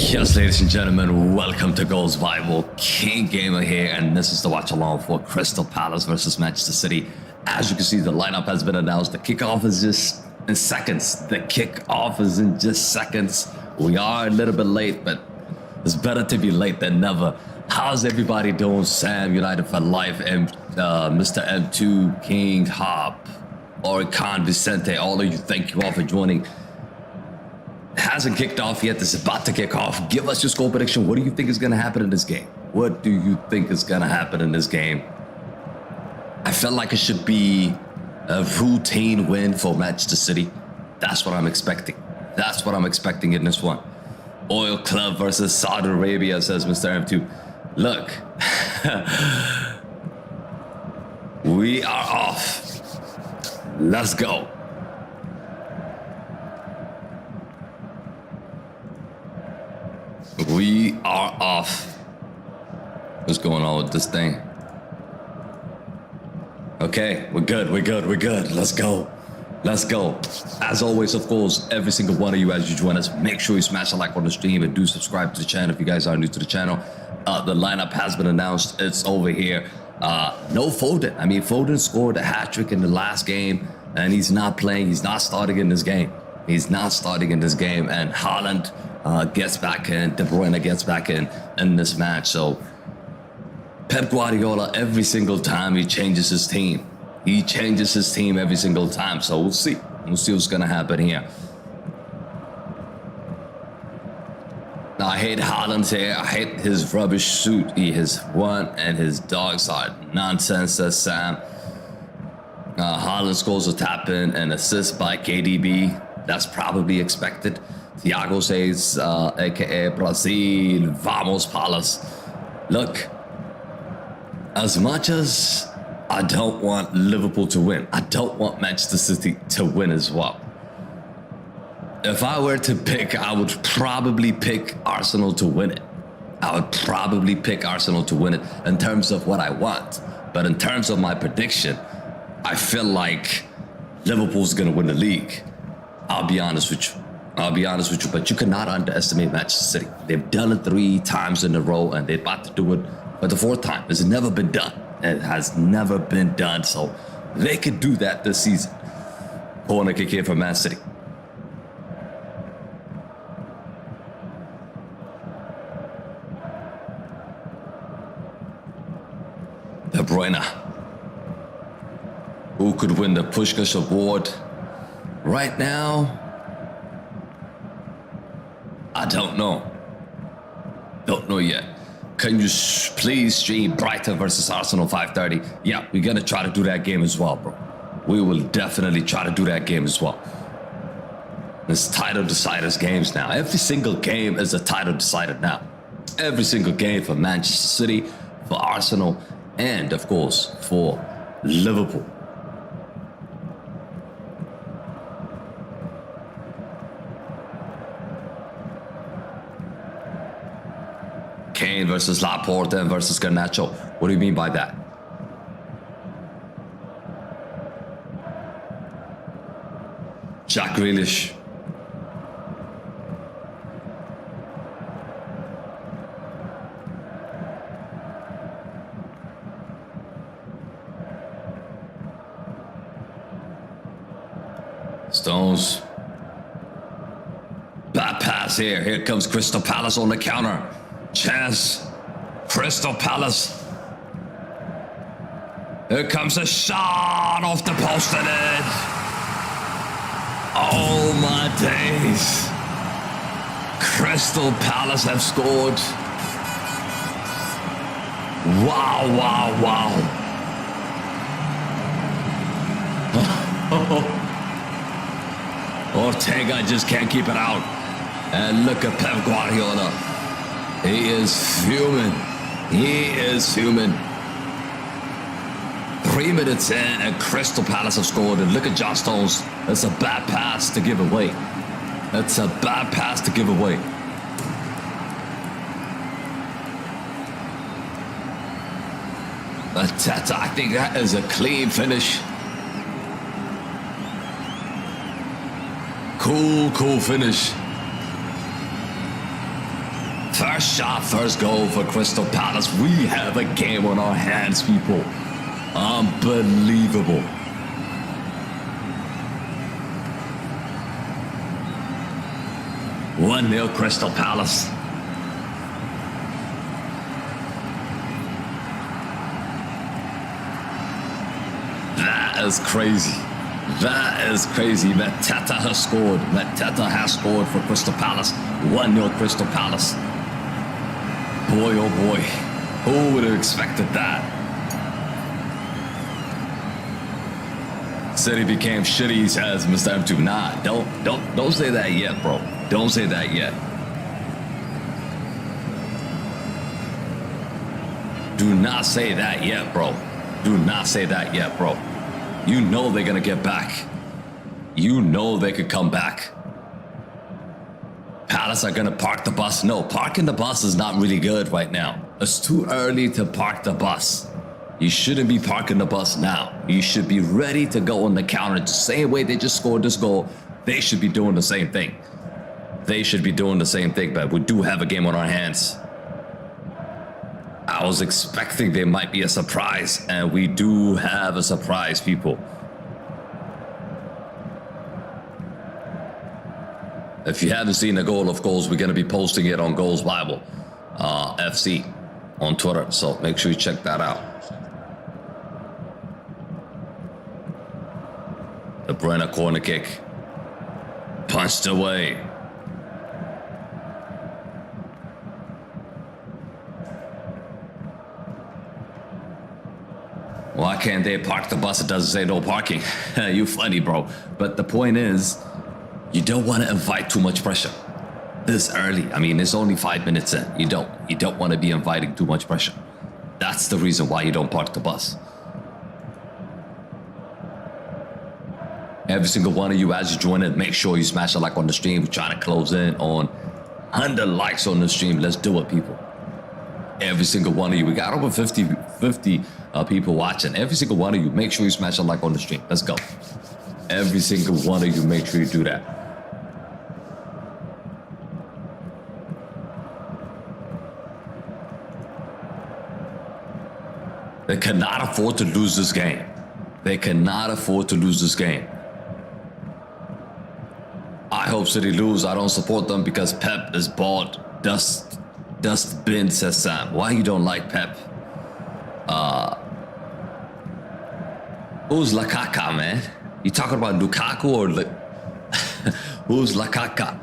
Yes, ladies and gentlemen, welcome to Goals Bible. King Gamer here, and this is the watch along for Crystal Palace versus Manchester City. As you can see, the lineup has been announced. The kickoff is just in seconds. The kickoff is in just seconds. We are a little bit late, but it's better to be late than never. How's everybody doing? Sam, United for Life, and Mr. M2, King, Hop, Orkan, Vicente, all of you, thank you all for joining. Hasn't kicked off yet. This is about to kick off. Give us your score prediction. What do you think is going to happen in this game? What do you think is going to happen in this game? I felt like it should be a routine win for Manchester City. That's what I'm expecting. That's what I'm expecting in this one. Oil Club versus Saudi Arabia, says Mr. M2. Look, we are off. Let's go. We are off. What's going on with this thing? Okay, we're good. Let's go. As always, of course, every single one of you as you join us, make sure you smash a like on the stream and do subscribe to the channel if you guys are new to the channel. The lineup has been announced. It's over here. No Foden. I mean, Foden scored a hat-trick in the last game, and he's not playing. He's not starting in this game. And Haaland gets back in, De Bruyne gets back in this match. So Pep Guardiola, every single time he changes his team. He changes his team every single time. So we'll see. We'll see what's going to happen here. Now, I hate Haaland's hair. I hate his rubbish suit. His one and his dog side. Nonsense, says Sam. Haaland scores a tap-in and assist by KDB. That's probably expected. Thiago says, a.k.a. Brazil, vamos Palace. Look, as much as I don't want Liverpool to win, I don't want Manchester City to win as well. If I were to pick, I would probably pick Arsenal to win it. In terms of what I want. But in terms of my prediction, I feel like Liverpool's going to win the league. I'll be honest with you, but you cannot underestimate Manchester City. They've done it 3 times in a row, and they're about to do it for the 4th time. It's never been done. It has never been done, so they could do that this season. Corner kick here for Man City. De Bruyne. Who could win the Puskás Award? Right now, I don't know. Don't know yet. Can you please stream Brighton versus Arsenal 5:30? Yeah, we're going to try to do that game as well, bro. We will definitely try to do that game as well. It's title deciders games now. Every single game is a title decider now. Every single game for Manchester City, for Arsenal, and of course for Liverpool. Kane versus Laporte and versus Garnacho. What do you mean by that? Jack Grealish. Stones. Bad pass here. Here comes Crystal Palace on the counter. Chance. Crystal Palace. Here comes a shot off the post and in. Oh my days. Crystal Palace have scored. Wow. Ortega just can't keep it out. And look at Pep Guardiola. He is fuming. 3 minutes in and Crystal Palace have scored. And look at John Stones. That's a bad pass to give away. I think that is a clean finish. Cool finish. First shot, first goal for Crystal Palace. We have a game on our hands, people. Unbelievable. One 0 Crystal Palace. That is crazy. That is crazy. Mateta has scored. Mateta has scored for Crystal Palace. 1-0 Crystal Palace. Boy, oh boy. Who would have expected that? City became shitty, he says, Mr. M2. Nah, don't say that yet, bro. Don't say that yet. Do not say that yet, bro. Do not say that yet, bro. You know they're gonna get back. You know they could come back. Palace are gonna park the bus. No, parking the bus is not really good right now. It's too early to park the bus. You shouldn't be parking the bus now. You should be ready to go on the counter. The same way they just scored this goal, they should be doing the same thing. They should be doing the same thing, but we do have a game on our hands. I was expecting there might be a surprise, and we do have a surprise, people. If you haven't seen the goal, of course, we're going to be posting it on Goals Bible FC on Twitter, so make sure you check that out. The Bruyne corner kick. Punched away. Why can't they park the bus? It doesn't say no parking. You funny, bro. But the point is, you don't want to invite too much pressure this early. I mean, it's only 5 minutes in. You don't want to be inviting too much pressure. That's the reason why you don't park the bus. Every single one of you, as you join it, make sure you smash a like on the stream. We're trying to close in on 100 likes on the stream. Let's do it, people. Every single one of you. We got over 50 people watching. Every single one of you, make sure you smash a like on the stream. Let's go. Every single one of you, make sure you do that. They cannot afford to lose this game. They cannot afford to lose this game. I hope City lose. I don't support them because Pep is bought. Dustbin, says Sam. Why you don't like Pep? Who's Lakaka, man? You talking about Lukaku or who's Lakaka?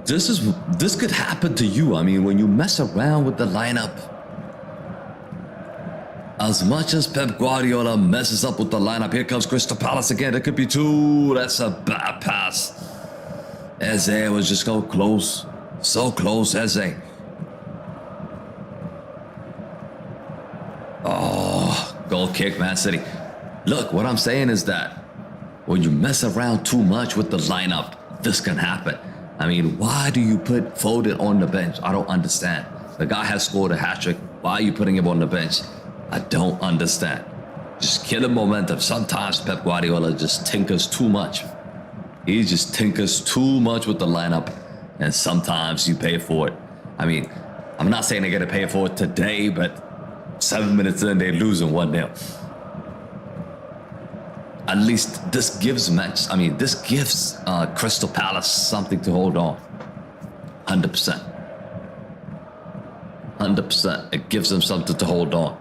This could happen to you. I mean, when you mess around with the lineup, as much as Pep Guardiola messes up with the lineup, here comes Crystal Palace again. It could be 2. That's a bad pass. Eze was just so close. So close, Eze. Oh, goal kick, Man City. Look, what I'm saying is that when you mess around too much with the lineup, this can happen. I mean, why do you put Foden on the bench? I don't understand. The guy has scored a hat-trick. Why are you putting him on the bench? I don't understand. Just killing momentum. Sometimes Pep Guardiola just tinkers too much. He just tinkers too much with the lineup, and sometimes you pay for it. I mean, I'm not saying they're going to pay for it today, but 7 minutes in, they're losing 1-0. At least this gives Crystal Palace something to hold on. 100%. 100%. It gives them something to hold on.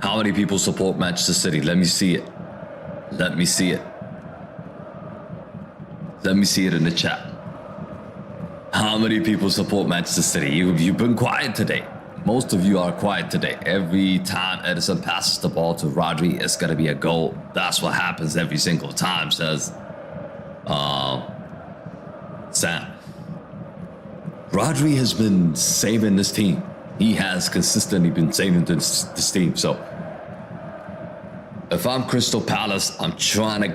How many people support Manchester City? Let me see it. Let me see it. Let me see it in the chat. How many people support Manchester City? You've been quiet today. Most of you are quiet today. Every time Edison passes the ball to Rodri, it's going to be a goal. That's what happens every single time, says Sam. Rodri has been saving this team. He has consistently been saving this team. So if I'm Crystal Palace, I'm trying to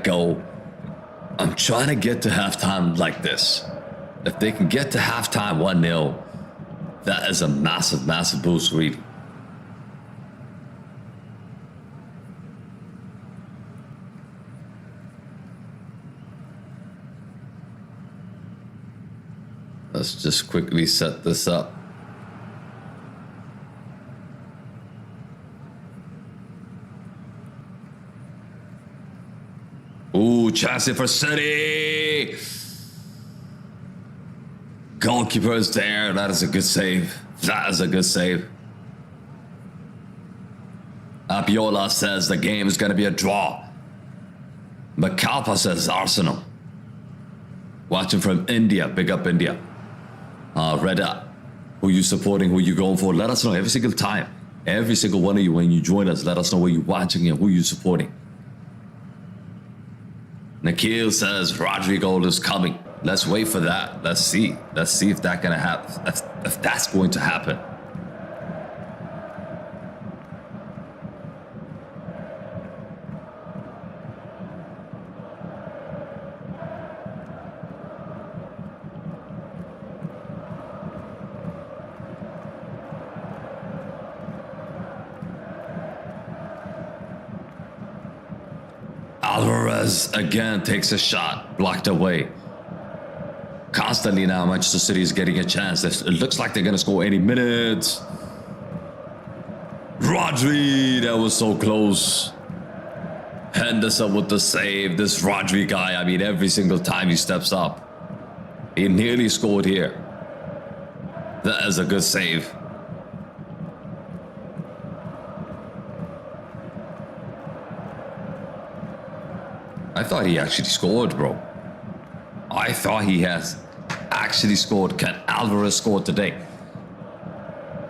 get to halftime like this. If they can get to halftime 1-0, that is a massive, massive boost, really. Let's just quickly set this up. Ooh, chance it for City. Goalkeeper is there. That is a good save. That is a good save. Abiola says the game is going to be a draw. Makalpa says Arsenal. Watching from India. Big up India. Reda, who you supporting, who you going for? Let us know every single time. Every single one of you, when you join us, let us know where you're watching and who you're supporting. Nikhil says Rodrigo is coming. Let's wait for that. Let's see. Let's see if that's gonna happen. If that's going to happen. Alvarez again takes a shot, blocked away. Constantly now, Manchester City is getting a chance. It looks like they're going to score any minute. Rodri, that was so close. Henderson with the save. This Rodri guy, I mean, every single time he steps up, he nearly scored here. That is a good save. I thought he actually scored, bro. I thought he has actually scored. Can Alvarez score today?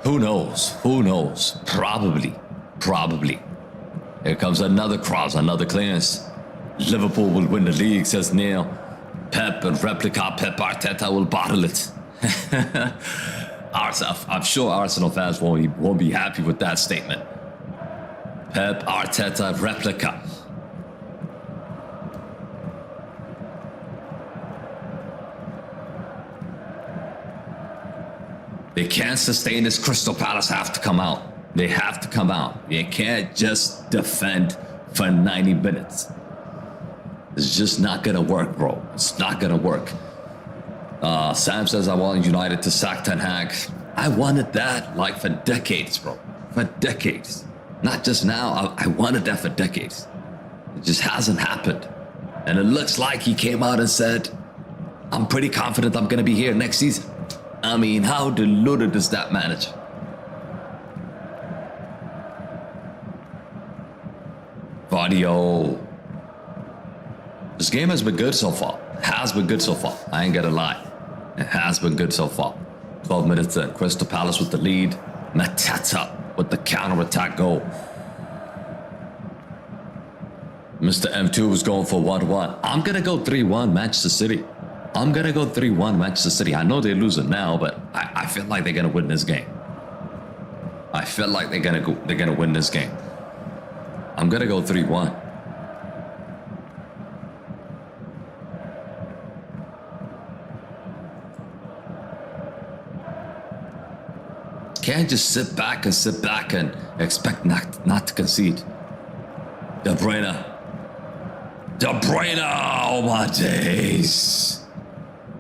Who knows? Who knows? Probably. Probably. Here comes another cross, another clearance. Liverpool will win the league, says Neil. Pep and replica Pep Arteta will bottle it. I'm sure Arsenal fans won't be happy with that statement. Pep Arteta replica. They can't sustain this. Crystal Palace have to come out. They have to come out. You can't just defend for 90 minutes. It's just not going to work, bro. It's not going to work. Sam says, I want United to sack Ten Hag. I wanted that like for decades, bro. For decades. Not just now. I wanted that for decades. It just hasn't happened. And it looks like he came out and said, I'm pretty confident I'm going to be here next season. I mean, how deluded is that manager? Vadio. This game has been good so far. Has been good so far. I ain't gonna lie. It has been good so far. 12 minutes in. Crystal Palace with the lead. Matata with the counter-attack goal. Mr. M2 was going for 1-1. I'm gonna go 3-1 Manchester City. I'm going to go 3-1 Manchester City. I know they're losing now, but I feel like they're going to win this game. I feel like they're going to win this game. I'm going to go 3-1. Can't just sit back and expect not to concede. De Bruyne. Oh my days.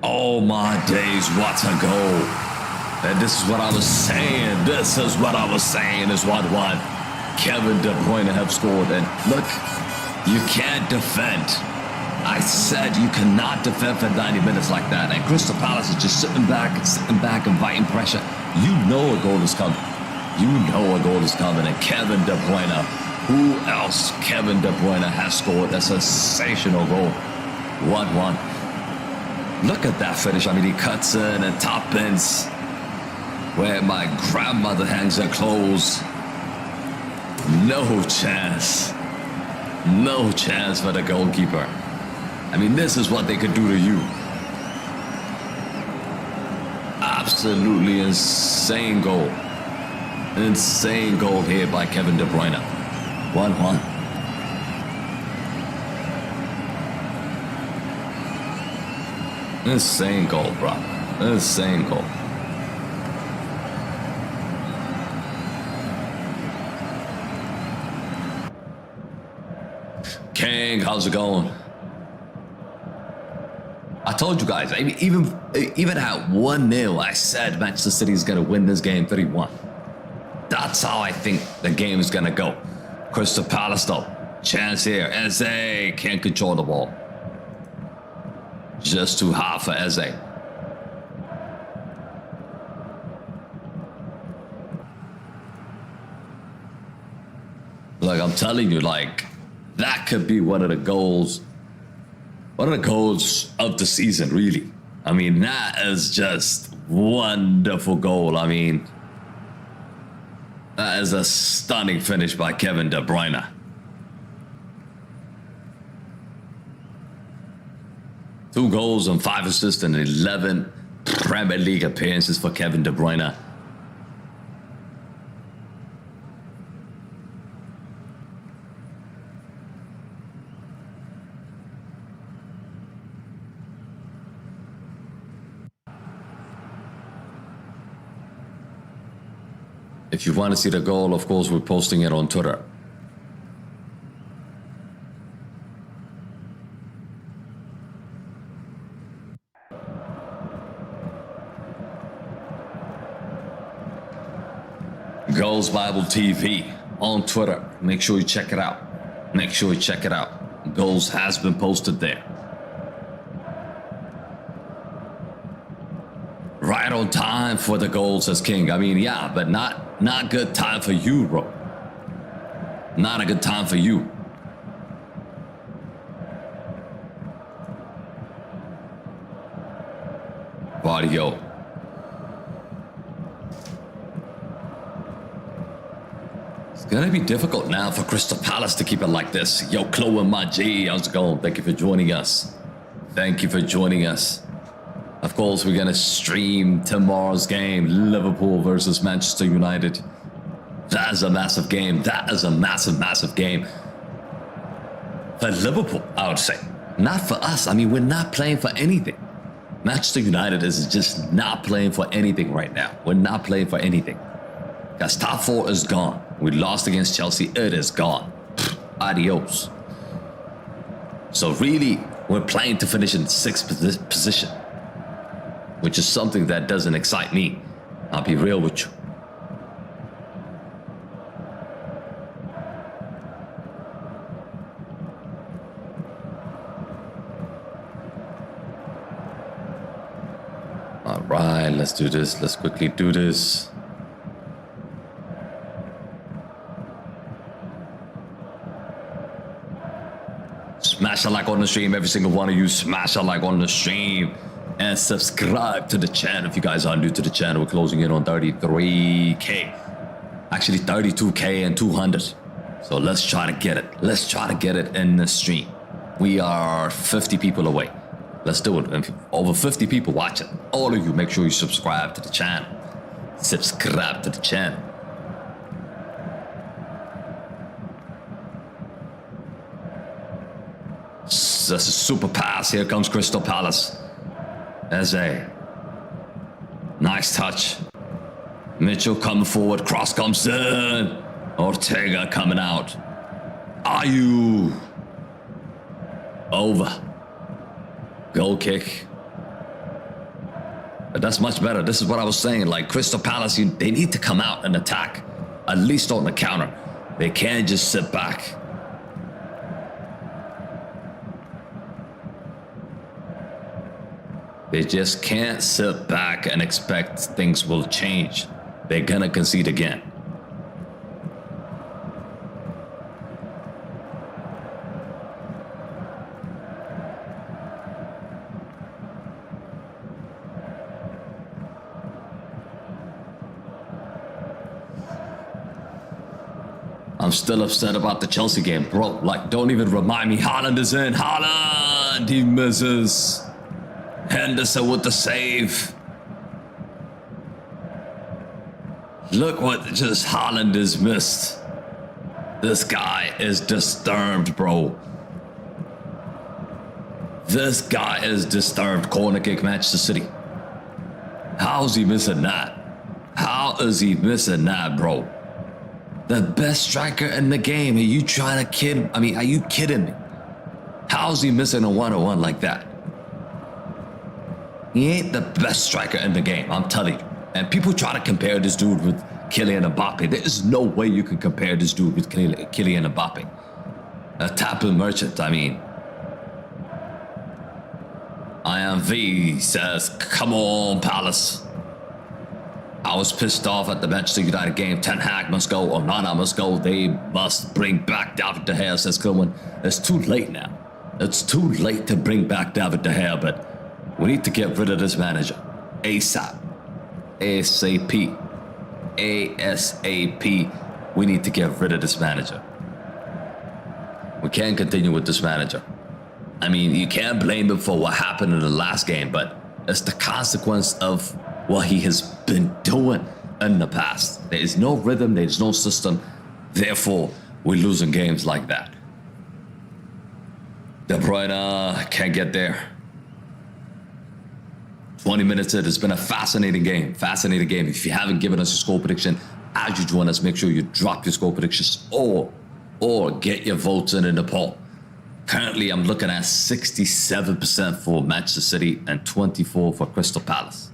Oh my days, what a goal. And this is what I was saying. This is what I was saying is 1-1. Kevin De Bruyne have scored. And look, you can't defend. I said you cannot defend for 90 minutes like that. And Crystal Palace is just sitting back, inviting pressure. You know a goal is coming. You know a goal is coming. And Kevin De Bruyne, who else? Kevin De Bruyne has scored a sensational goal. 1-1. Look at that finish. I mean, he cuts in and top ends where my grandmother hangs her clothes. No chance. No chance for the goalkeeper. I mean, this is what they could do to you. Absolutely insane goal. Insane goal here by Kevin De Bruyne. 1-1. Insane goal, bro. Insane goal. King, how's it going? I told you guys, even at 1-0, I said Manchester City is going to win this game 3-1. That's how I think the game is going to go. Crystal Palace, though. Chance here. Eze can't control the ball. Just too hard for Eze. Like, I'm telling you, like, that could be one of the goals of the season, really. I mean, that is just wonderful goal. I mean, that is a stunning finish by Kevin De Bruyne. Two goals and 5 assists and 11 Premier League appearances for Kevin De Bruyne. If you want to see the goal, of course, we're posting it on Twitter. Goals Bible TV on Twitter. Make sure you check it out. Make sure you check it out. Goals has been posted there. Right on time for the goal, says King. I mean, yeah, but not good time for you, bro. Not a good time for you. Bardio. It's gonna be difficult now for Crystal Palace to keep it like this. Yo, Chloe and my G, how's it going? Thank you for joining us. Thank you for joining us. Of course, we're gonna stream tomorrow's game, Liverpool versus Manchester United. That is a massive game. That is a massive, massive game for Liverpool, I would say. Not for us. I mean, we're not playing for anything. Manchester United is just not playing for anything right now. We're not playing for anything. Because top 4 is gone. We lost against Chelsea. It is gone. Adios. So really, we're playing to finish in 6th position, which is something that doesn't excite me. I'll be real with you. All right, let's do this. Let's quickly do this. Smash a like on the stream, every single one of you. Smash a like on the stream. And subscribe to the channel if you guys are new to the channel. We're closing in on 33K. Actually, 32K and 200. So let's try to get it. Let's try to get it in the stream. We are 50 people away. Let's do it. Over 50 people watching. All of you, make sure you subscribe to the channel. Subscribe to the channel. That's a super pass. Here comes Crystal Palace. Eze. Nice touch. Mitchell coming forward. Cross comes in. Ortega coming out. Ayew. Over. Goal kick. But that's much better. This is what I was saying. Like Crystal Palace, they need to come out and attack. At least on the counter. They can't just sit back. They just can't sit back and expect things will change. They're gonna concede again. I'm still upset about the Chelsea game, bro. Like, don't even remind me. Haaland is in. Haaland! He misses. Henderson with the save. Look what just Haaland has missed. This guy is disturbed, bro. This guy is disturbed. Corner kick, Manchester City. How's he missing that? How is he missing that, bro? The best striker in the game. Are you trying to kid? I mean, are you kidding me? How's he missing a one-on-one like that? He ain't the best striker in the game, I'm telling you. And people try to compare this dude with Kylian Mbappe. There is no way you can compare this dude with Kylian Mbappe. A tapping merchant, I mean. IMV says, come on, Palace. I was pissed off at the Manchester United game. Ten Hag must go, Onana must go. They must bring back David De Gea, says Kilman. It's too late now. It's too late to bring back David De Gea, but we need to get rid of this manager. ASAP. ASAP. ASAP. We need to get rid of this manager. We can't continue with this manager. I mean, you can't blame him for what happened in the last game, but it's the consequence of what he has been doing in the past. There is no rhythm, there is no system. Therefore, we're losing games like that. De Bruyne can't get there. 20 minutes in, it's been a fascinating game. Fascinating game. If you haven't given us a score prediction, as you join us, make sure you drop your score predictions or get your votes in the poll. Currently, I'm looking at 67% for Manchester City and 24% for Crystal Palace.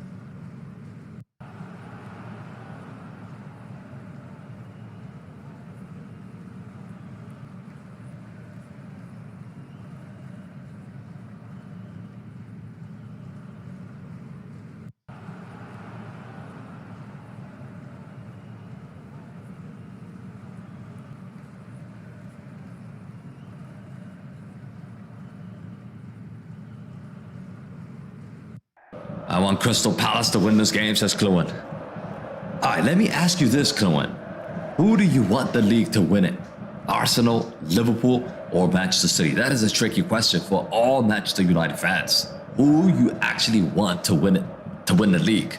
I want Crystal Palace to win this game, says Cluin. All right, let me ask you this, Cluin. Who do you want the league to win it? Arsenal, Liverpool, or Manchester City? That is a tricky question for all Manchester United fans. Who you actually want to win it, to win the league?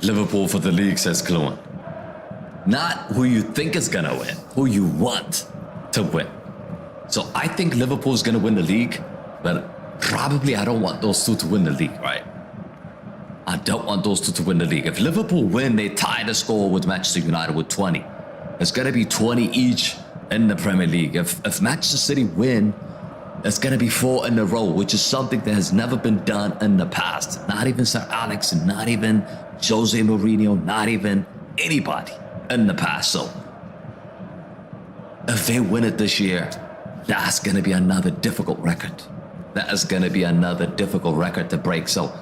Liverpool for the league, says Cluin. Not who you think is going to win, who you want to win. So I think Liverpool's going to win the league, but probably I don't want those two to win the league, right? I don't want those two to win the league. If Liverpool win, they tie the score with Manchester United with 20. It's going to be 20 each in the Premier League. If Manchester City win, it's going to be 4 in a row, which is something that has never been done in the past. Not even Sir Alex, and not even Jose Mourinho, not even anybody in the past. So if they win it this year, that's going to be another difficult record. That is going to be another difficult record to break. So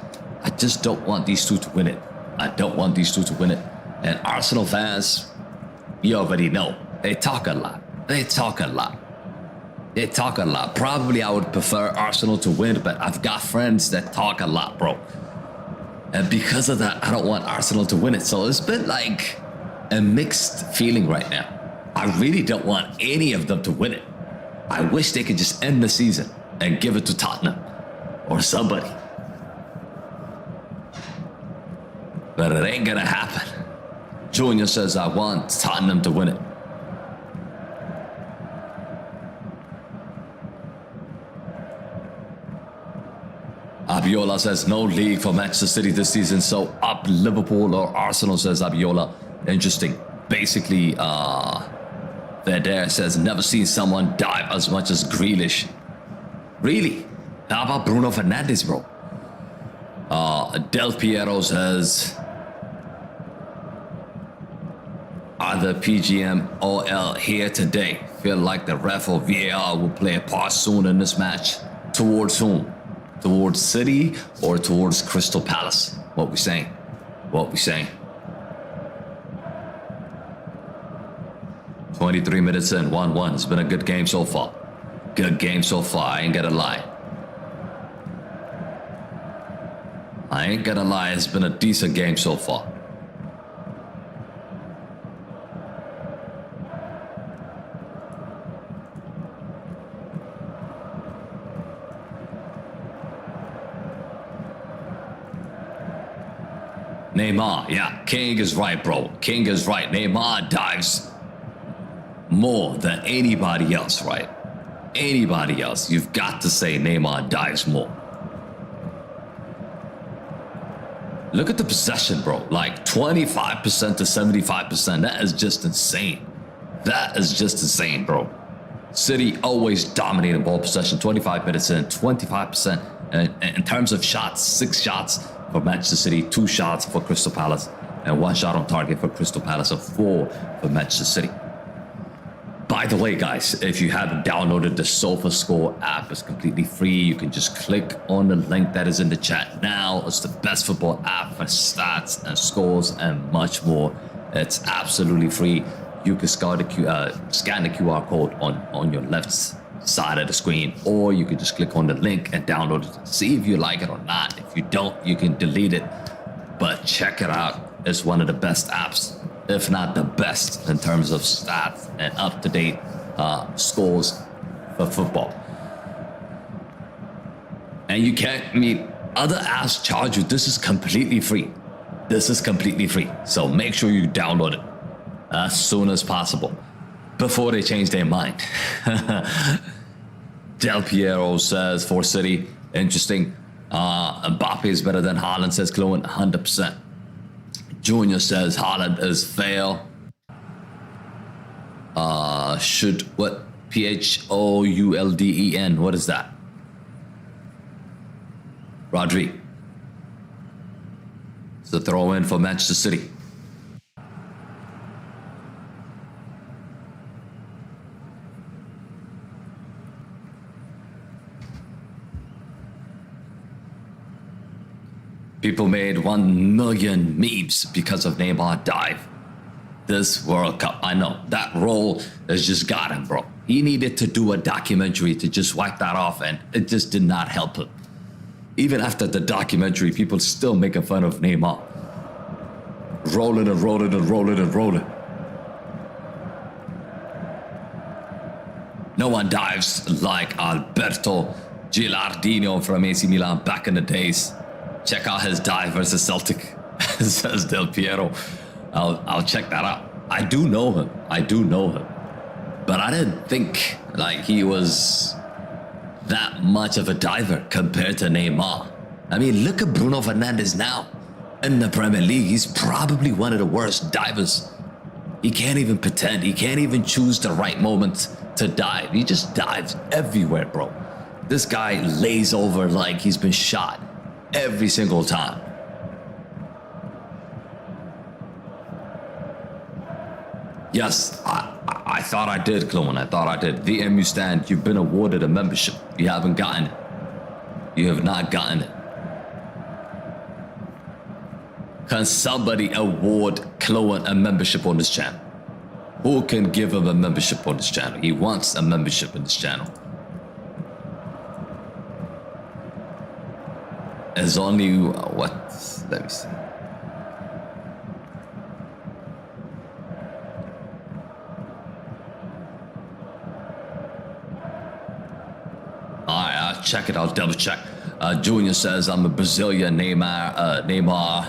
I just don't want these two to win it. I don't want these two to win it. And Arsenal fans, you already know, they talk a lot. They talk a lot. They talk a lot. Probably I would prefer Arsenal to win, but I've got friends that talk a lot, bro. And because of that, I don't want Arsenal to win it. So it's been like a mixed feeling right now. I really don't want any of them to win it. I wish they could just end the season and give it to Tottenham or somebody. But it ain't gonna happen. Junior says I want Tottenham to win it. Abiola says no league for Manchester City this season, so up Liverpool or Arsenal, says Abiola. Interesting. Basically, Verdere says never seen someone dive as much as Grealish. Really? How about Bruno Fernandes, bro? Del Piero says, are the PGMOL here today? Feel like the ref or VAR will play a part soon in this match. Towards whom? Towards City or towards Crystal Palace? What we saying? What we saying? 23 minutes in, 1-1. It's been a good game so far. Good game so far, I ain't gonna lie. I ain't gonna lie, it's been a decent game so far. Neymar, yeah, King is right, bro. King is right. Neymar dives more than anybody else, right? Anybody else. You've got to say Neymar dives more. Look at the possession, bro. Like 25% to 75%. That is just insane. That is just insane, bro. City always dominating ball possession. 25 minutes in, 25%. And in terms of shots, 6 shots for Manchester City, 2 shots for Crystal Palace, and 1 shot on target for Crystal Palace, and 4 for Manchester City. By the way, guys, if you haven't downloaded the SofaScore app, it's completely free. You can just click on the link that is in the chat now. It's the best football app for stats and scores and much more. It's absolutely free. You can scan the QR code on your left side of the screen, or you can just click on the link and download it. See if you like it or not. If you don't, you can delete it. But check it out. It's one of the best apps, if not the best, in terms of stats and up-to-date scores for football. And you can't, other apps charge you. This is completely free. This is completely free. So make sure you download it as soon as possible before they change their mind. Del Piero says, for City, interesting. Mbappe is better than Haaland, says Chloe, 100%. Junior says Haaland is fail. Should what? Phoulden. What is that? Rodri. It's a throw in for Manchester City. People made 1 million memes because of Neymar dive. This World Cup, I know, that role has just got him, bro. He needed to do a documentary to just wipe that off, and it just did not help him. Even after the documentary, people still making fun of Neymar. Rolling and rolling and rolling and rolling. No one dives like Alberto Gilardino from AC Milan back in the days. Check out his dive versus Celtic, says Del Piero. I'll check that out. I do know him. But I didn't think like he was that much of a diver compared to Neymar. I mean, look at Bruno Fernandes now. In the Premier League, he's probably one of the worst divers. He can't even pretend. He can't even choose the right moment to dive. He just dives everywhere, bro. This guy lays over like he's been shot every single time. Yes, I thought I did, Chloe. I thought I did. VMU stand, you've been awarded a membership. You haven't gotten it. You have not gotten it. Can somebody award Chloe a membership on this channel? Who can give him a membership on this channel? He wants a membership in this channel. There's only, what? Let me see. Alright, I'll check it. I'll double check. Junior says, I'm a Brazilian. Neymar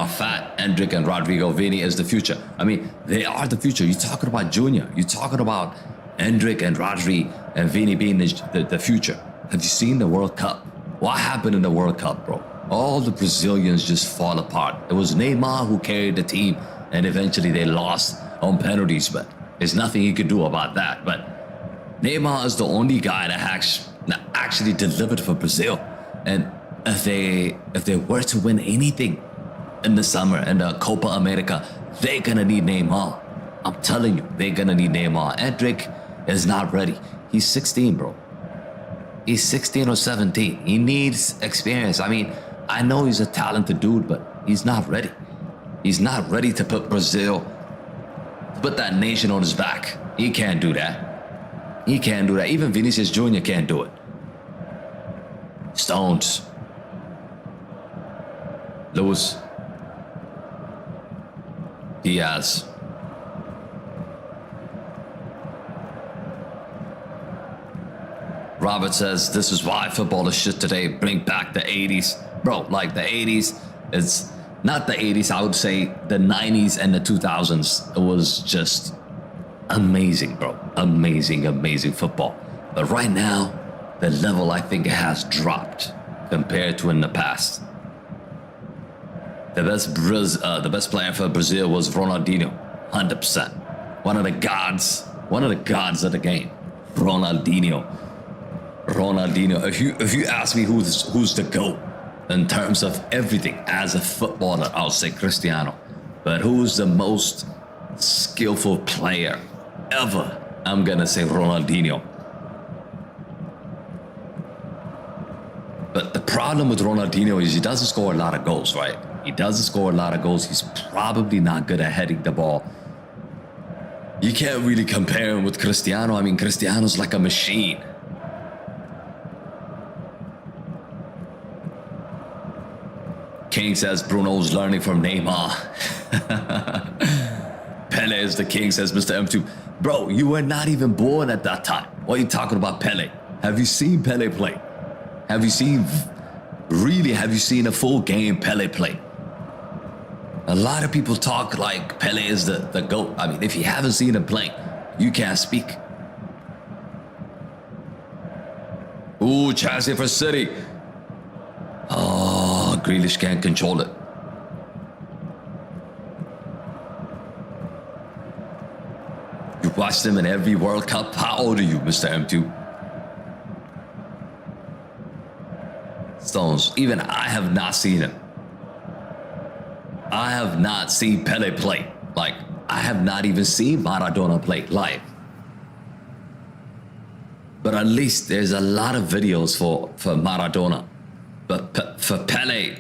fat. Endrick and Rodrigo. Vini is the future. I mean, they are the future. You're talking about Junior. You're talking about Endrick and Rodri and Vini being the future. Have you seen the World Cup? What happened in the World Cup, bro? All the Brazilians just fall apart. It was Neymar who carried the team, and eventually they lost on penalties, but there's nothing he could do about that. But Neymar is the only guy that actually delivered for Brazil. And if they were to win anything in the summer in the Copa America, they're gonna need Neymar. I'm telling you, they're gonna need Neymar. Endrick is not ready. He's 16, bro. He's 16 or 17. He needs experience. I mean, I know he's a talented dude, but he's not ready. He's not ready to put Brazil, to put that nation on his back. He can't do that. He can't do that. Even Vinicius Jr. can't do it. Stones. Lewis. Diaz. Robert says, this is why football is shit today. Bring back the 80s. Bro, like the 80s, it's not the 80s, I would say the 90s and the 2000s. It was just amazing, bro. Amazing, amazing football. But right now, the level I think has dropped compared to in the past. The best player for Brazil was Ronaldinho, 100%. One of the gods of the game, Ronaldinho. If you ask me who's the GOAT in terms of everything as a footballer, I'll say Cristiano. But who's the most skillful player ever? I'm gonna say Ronaldinho. But the problem with Ronaldinho is he doesn't score a lot of goals, right? He doesn't score a lot of goals. He's probably not good at heading the ball. You can't really compare him with Cristiano. I mean, Cristiano's like a machine. King says Bruno's learning from Neymar. Pele is the king, says Mr. M2. Bro, you were not even born at that time. What are you talking about, Pele? Have you seen Pele play? Have you seen a full game Pele play? A lot of people talk like Pele is the GOAT. I mean, if you haven't seen him play, you can't speak. Ooh, chance here for City. Oh, Grealish can't control it. You watched him in every World Cup. How old are you, Mr. M2? Stones, even I have not seen him. I have not seen Pele play. Like, I have not even seen Maradona play live. But at least there's a lot of videos for Maradona. But for Pele,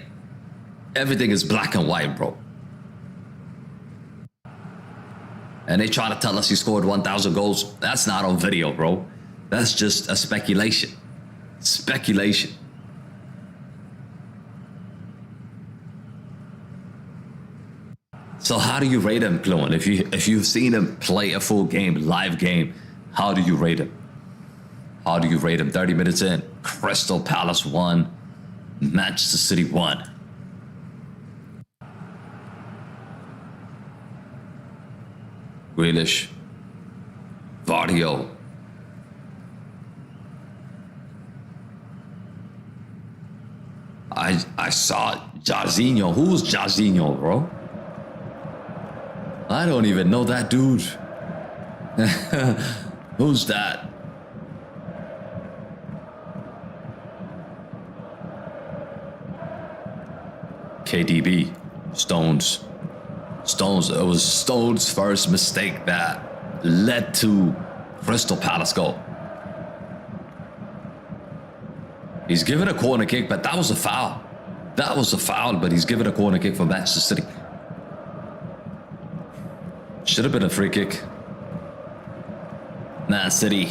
everything is black and white, bro. And they try to tell us he scored 1,000 goals. That's not on video, bro. That's just a speculation. Speculation. So how do you rate him, Clone? If you've seen him play a full game, live game, how do you rate him? How do you rate him? 30 minutes in, Crystal Palace 1, Manchester City 1. Grealish, Vardio. I saw Jarzinho. Who's Jarzinho, bro? I don't even know that dude. Who's that? KDB. Stones. It was Stones' first mistake that led to Crystal Palace goal. He's given a corner kick, but that was a foul. That was a foul, but he's given a corner kick for Manchester City. Should have been a free kick. Man City.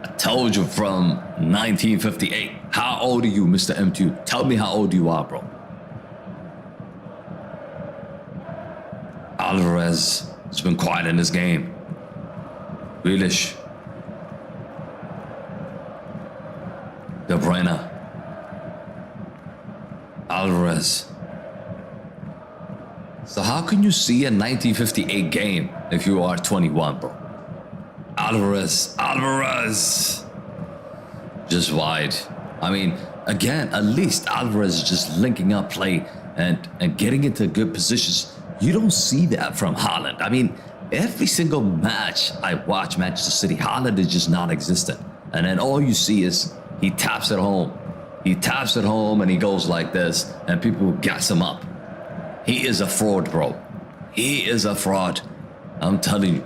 I told you from 1958. How old are you, Mr. M2? Tell me how old you are, bro. Alvarez has been quiet in this game. Grealish. De Bruyne. Alvarez. So how can you see a 1958 game if you are 21, bro? Alvarez. Just wide. I mean, again, at least Alvarez is just linking up play and getting into good positions. You don't see that from Haaland. I mean, every single match I watch Manchester City, Haaland is just non-existent. And then all you see is he taps it home. He taps it home and he goes like this and people gas him up. He is a fraud, bro. He is a fraud. I'm telling you.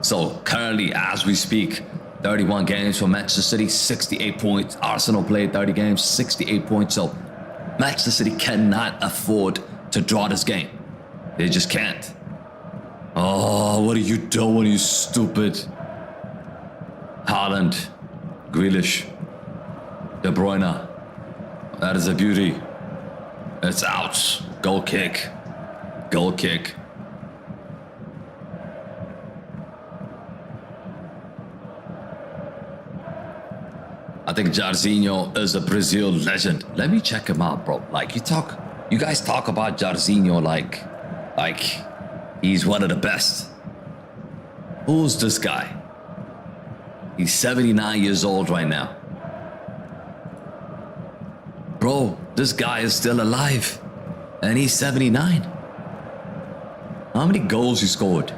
So currently, as we speak, 31 games for Manchester City, 68 points. Arsenal played 30 games, 68 points. So Manchester City cannot afford to draw this game. They just can't. Oh, what are you doing, you stupid? Haaland. Grealish. De Bruyne. That is a beauty. It's out. Goal kick. Goal kick. I think Jairzinho is a Brazil legend. Let me check him out, bro. Like you guys talk about Jairzinho like he's one of the best. Who's this guy? He's 79 years old right now. Bro, this guy is still alive. And he's 79. How many goals he scored?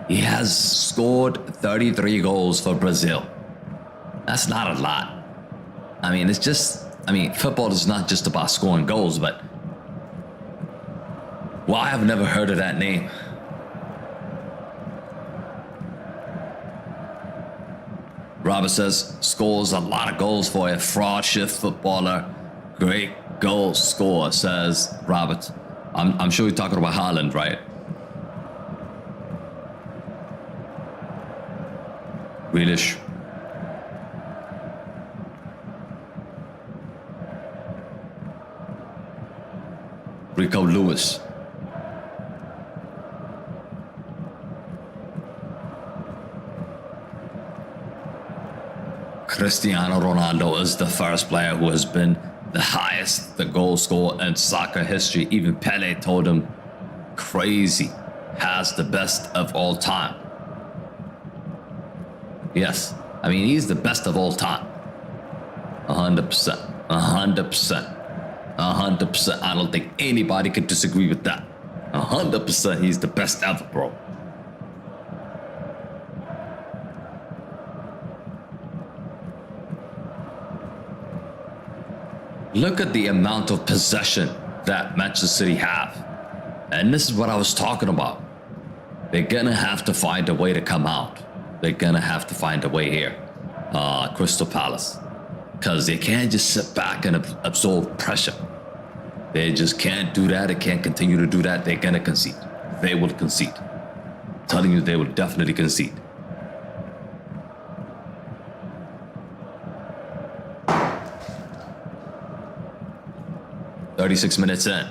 He has scored 33 goals for Brazil. That's not a lot. I mean, football is not just about scoring goals, but well, I have never heard of that name. Robert says, scores a lot of goals for a fraud shift footballer. Great goal scorer, says Robert. I'm sure you're talking about Haaland, right? Grealish. Rico Lewis. Cristiano Ronaldo is the first player who has been the highest the goal scorer in soccer history. Even Pele told him, crazy, has the best of all time. Yes, I mean, he's the best of all time. 100%. 100%. 100%. I don't think anybody could disagree with that. 100% he's the best ever, bro. Look at the amount of possession that Manchester City have. And this is what I was talking about. They're gonna have to find a way to come out. They're gonna have to find a way here. Crystal Palace. Because they can't just sit back and absorb pressure. They just can't do that. They can't continue to do that. They're gonna concede. They will concede. I'm telling you, they will definitely concede. "36 minutes in.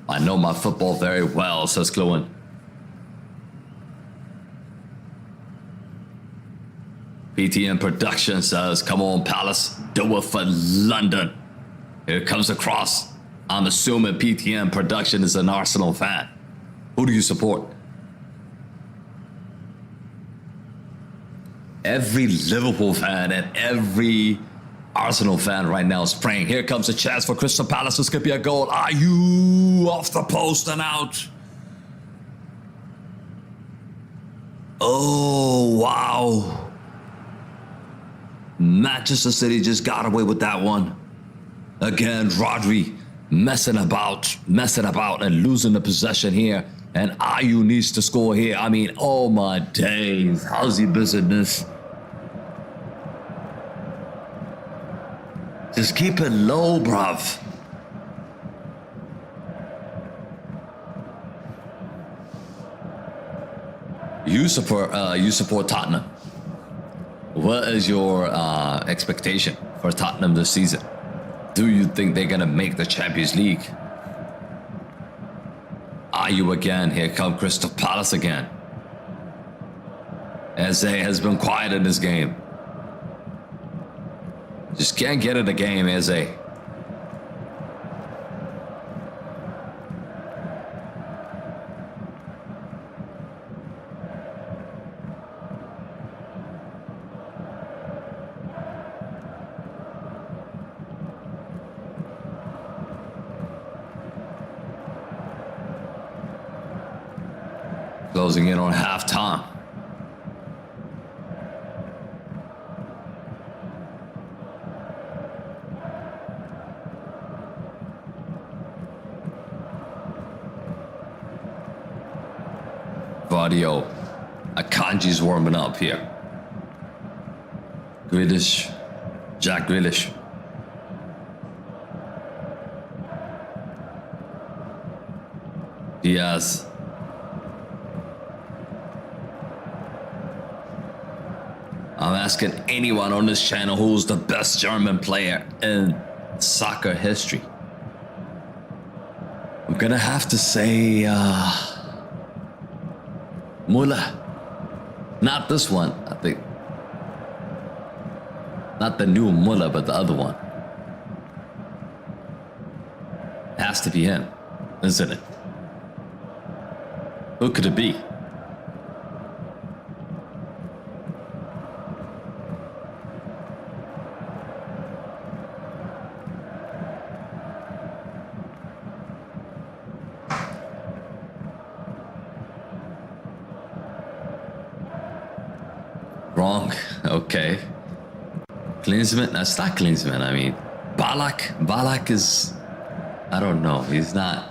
I know my football very well," says Clowen. PTN Production says, "Come on, Palace, do it for London." Here comes the cross. I'm assuming PTN Production is an Arsenal fan. Who do you support? Every Liverpool fan and every Arsenal fan right now is praying. Here comes a chance for Crystal Palace. This could be a goal. Are you off the post and out? Oh, wow. Manchester City just got away with that one. Again, Rodri messing about and losing the possession here. And Ayew needs to score here. I mean, oh my days. How's he missing this? Just keep it low, bruv. You support Tottenham. What is your expectation for Tottenham this season? Do you think they're gonna make the Champions League? Ayew again. Here come Crystal Palace again. Eze has been quiet in this game. Just can't get in the game, Eze. Closing in on halftime. Audio. Akanji's warming up here. Grealish. Jack Grealish. Diaz. I'm asking anyone on this channel who's the best German player in soccer history. I'm gonna have to say Muller. Not this one, I think. Not the new Muller, but the other one. Has to be him, isn't it? Who could it be? Wrong. Okay. Klinsmann? That's not Klinsmann. I mean, Balak is... I don't know. He's not...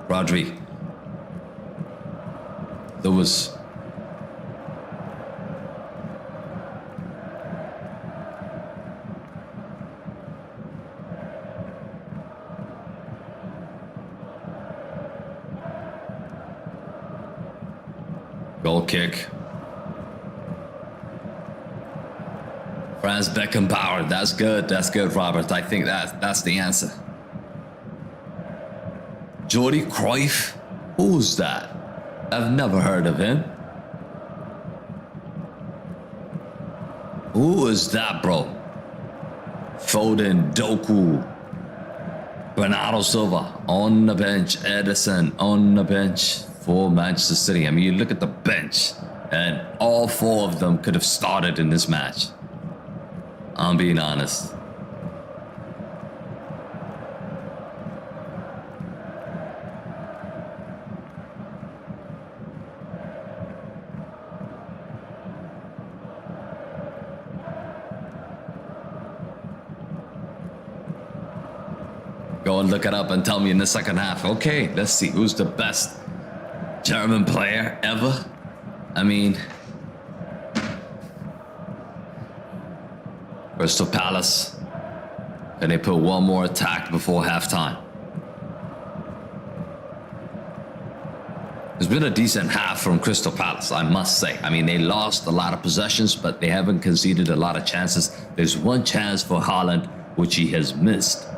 Rodri. There was... Goal kick. Franz Beckenbauer. That's good. That's good, Robert. I think that's the answer. Jordi Cruyff? Who's that? I've never heard of him. Who is that, bro? Foden, Doku, Bernardo Silva on the bench, Edison on the bench for Manchester City. I mean, you look at the bench, and all four of them could have started in this match. I'm being honest. Go and look it up and tell me in the second half. Okay, let's see who's the best German player ever. I mean, Crystal Palace. And they put one more attack before halftime. It's been a decent half from Crystal Palace, I must say. I mean, they lost a lot of possessions, but they haven't conceded a lot of chances. There's one chance for Haaland, which he has missed.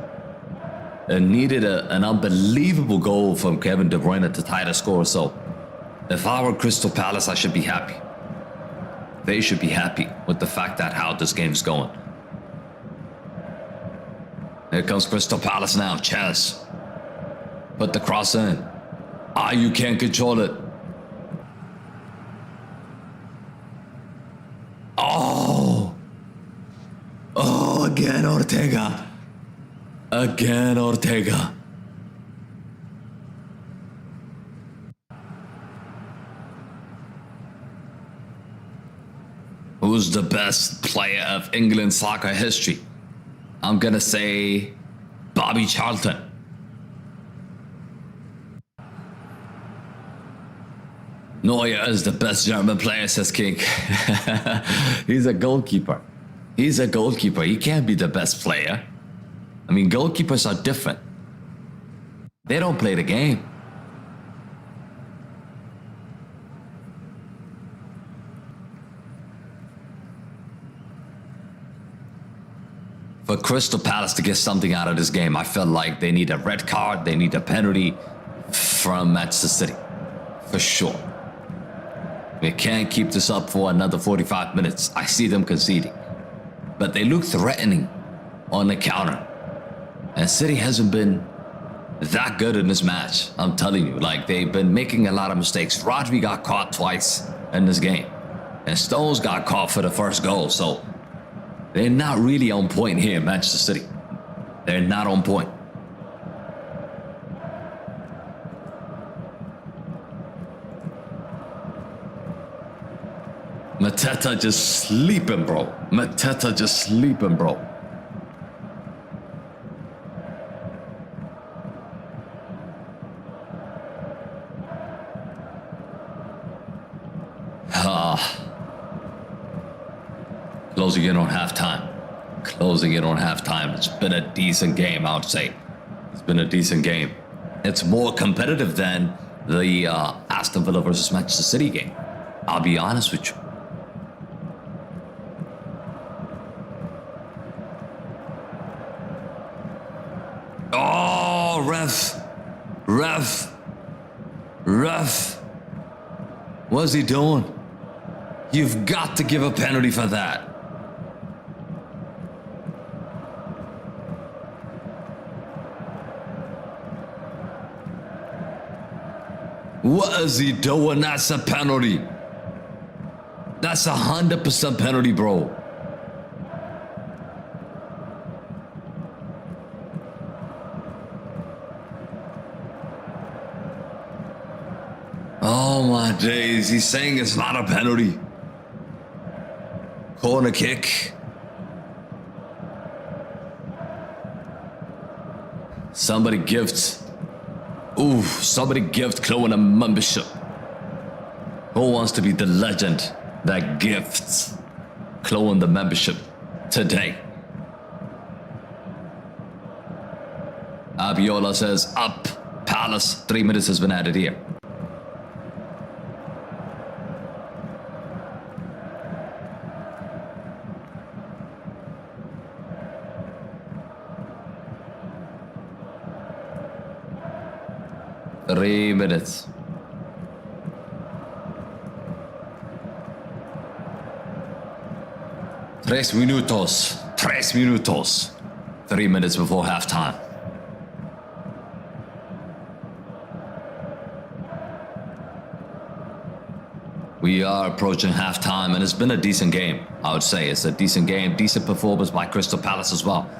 And needed an unbelievable goal from Kevin De Bruyne to tie the score. So if I were Crystal Palace, I should be happy. They should be happy with the fact that how this game's going. Here comes Crystal Palace now. Chance. Put the cross in. You can't control it. Oh, again Ortega. Again Ortega. Who's the best player of England soccer history? I'm gonna say Bobby Charlton. Neuer is the best German player, says King. He's a goalkeeper. He's a goalkeeper. He can't be the best player. I mean, goalkeepers are different. They don't play the game. For Crystal Palace to get something out of this game, I felt like they need a red card, they need a penalty from Manchester City. For sure. They can't keep this up for another 45 minutes. I see them conceding. But they look threatening on the counter. And City hasn't been that good in this match. I'm telling you, like, they've been making a lot of mistakes. Rodri got caught twice in this game. And Stones got caught for the first goal. So they're not really on point here in Manchester City. They're not on point. Mateta just sleeping, bro. Mateta just sleeping, bro. Closing in on halftime. Closing in on halftime. It's been a decent game, I would say. It's been a decent game. It's more competitive than the Aston Villa versus Manchester City game. I'll be honest with you. Oh, ref. What's he doing? You've got to give a penalty for that. What is he doing? That's a penalty. That's 100% penalty, bro. Oh my days, he's saying it's not a penalty. Corner kick. Somebody gift Chloe a membership. Who wants to be the legend that gifts Chloe the membership today? Abiola says up. Palace, 3 minutes has been added here. Three minutes. Tres minutos. 3 minutes before halftime. We are approaching halftime, and it's been a decent game. I would say it's a decent game, decent performance by Crystal Palace as well.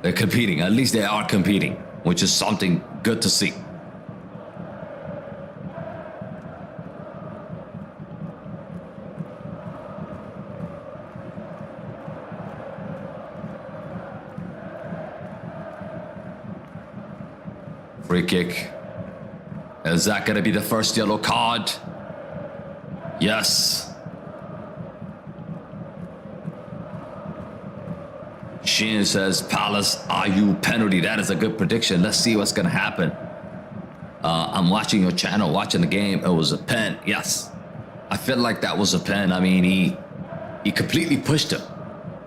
They're competing. At least they are competing, which is something good to see. Free kick. Is that going to be the first yellow card? Yes. Sheen says, Palace, IU penalty. That is a good prediction. Let's see what's going to happen. I'm watching your channel, watching the game. It was a pen. Yes. I feel like that was a pen. I mean, he completely pushed him.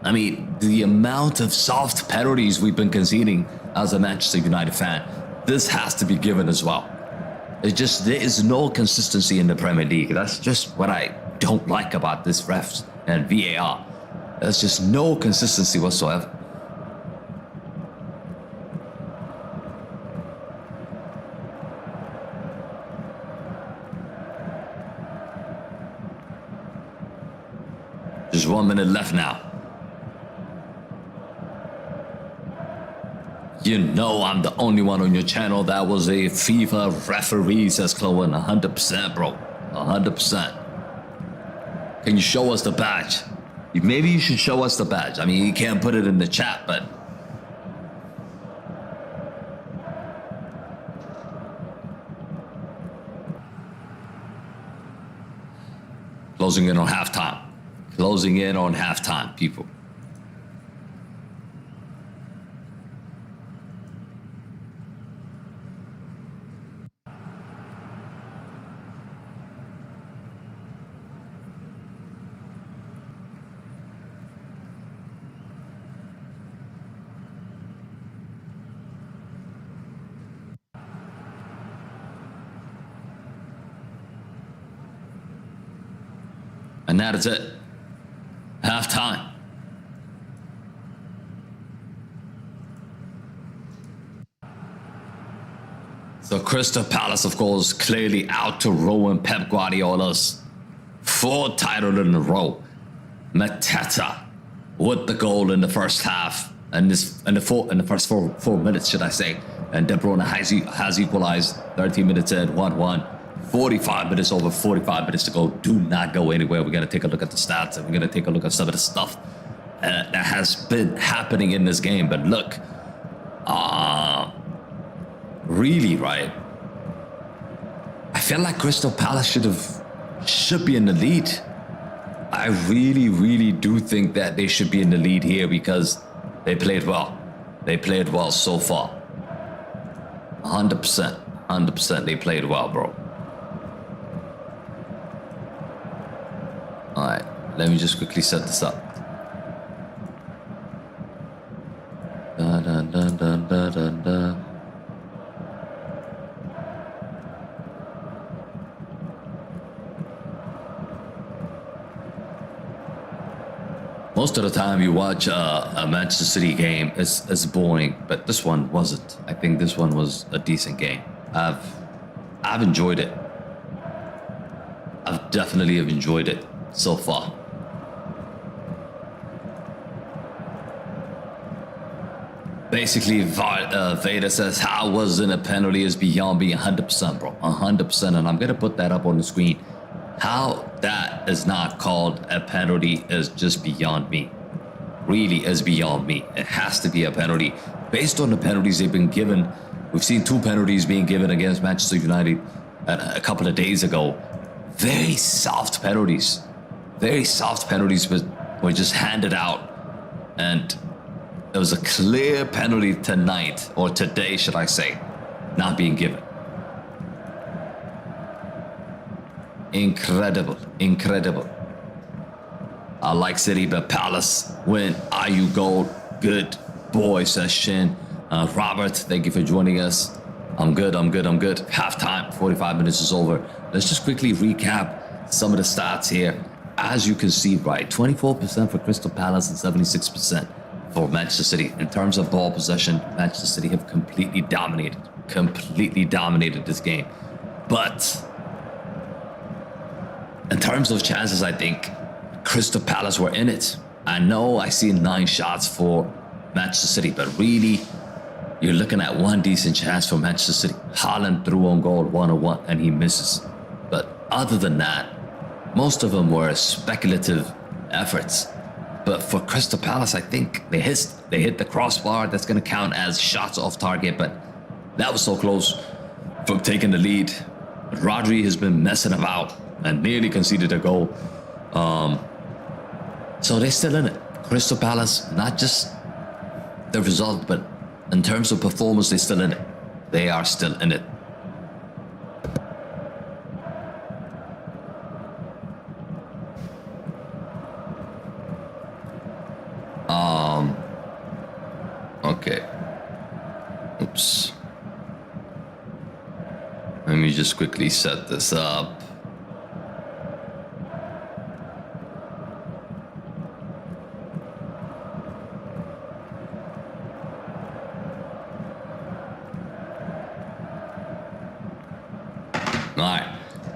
I mean, the amount of soft penalties we've been conceding as a Manchester United fan, this has to be given as well. It's just, there is no consistency in the Premier League. That's just what I don't like about this refs and VAR. There's just no consistency whatsoever. Just 1 minute left now. You know I'm the only one on your channel that was a FIFA referee, says Chloe. 100%, bro. 100%. Can you show us the badge? Maybe you should show us the badge. I mean, you can't put it in the chat, but... Closing in on halftime. Closing in on halftime, people. And that is it. Halftime. So Crystal Palace, of course, clearly out to ruin Pep Guardiola's 4th title in a row. Mateta with the goal in the first half, and the first four minutes, should I say? And De Bruyne has equalized 13 minutes in, 1-1. 45 minutes, over 45 minutes to go. Do not go anywhere. We're going to take a look at the stats, and we're going to take a look at some of the stuff that has been happening in this game. But look, really, right? I feel like Crystal Palace should be in the lead. I really do think that they should be in the lead here because they played well. They played well so far. 100%. 100%. They played well, bro. All right. Let me just quickly set this up. Da, da, da, da, da, da, da. Most of the time you watch a Manchester City game, it's boring, but this one wasn't. I think this one was a decent game. I've enjoyed it. I've definitely have enjoyed it so far. Basically, Vader says, how wasn't a penalty is beyond me 100%, bro. 100%, and I'm going to put that up on the screen. How that is not called a penalty is just beyond me. Really is beyond me. It has to be a penalty. Based on the penalties they've been given, we've seen 2 penalties being given against Manchester United a couple of days ago. Very soft penalties. Very soft penalties were just handed out. And it was a clear penalty tonight, or today, should I say, not being given. Incredible, incredible. I like City, but Palace win. IU goal. Good boy, says Shin. Robert, thank you for joining us. I'm good. Halftime, 45 minutes is over. Let's just quickly recap some of the stats here. As you can see, right, 24% for Crystal Palace and 76% for Manchester City. In terms of ball possession, Manchester City have completely dominated this game. But in terms of chances, I think Crystal Palace were in it. I know I see 9 shots for Manchester City, but really, you're looking at 1 decent chance for Manchester City. Haaland threw on goal 1-1 and he misses. But other than that, most of them were speculative efforts. But for Crystal Palace, I think they hit the crossbar. That's going to count as shots off target, but that was so close from taking the lead. Rodri has been messing about and nearly conceded a goal. So they're still in it. Crystal Palace, not just the result, but in terms of performance, they're still in it. They are still in it. Okay. Oops. Let me just quickly set this up.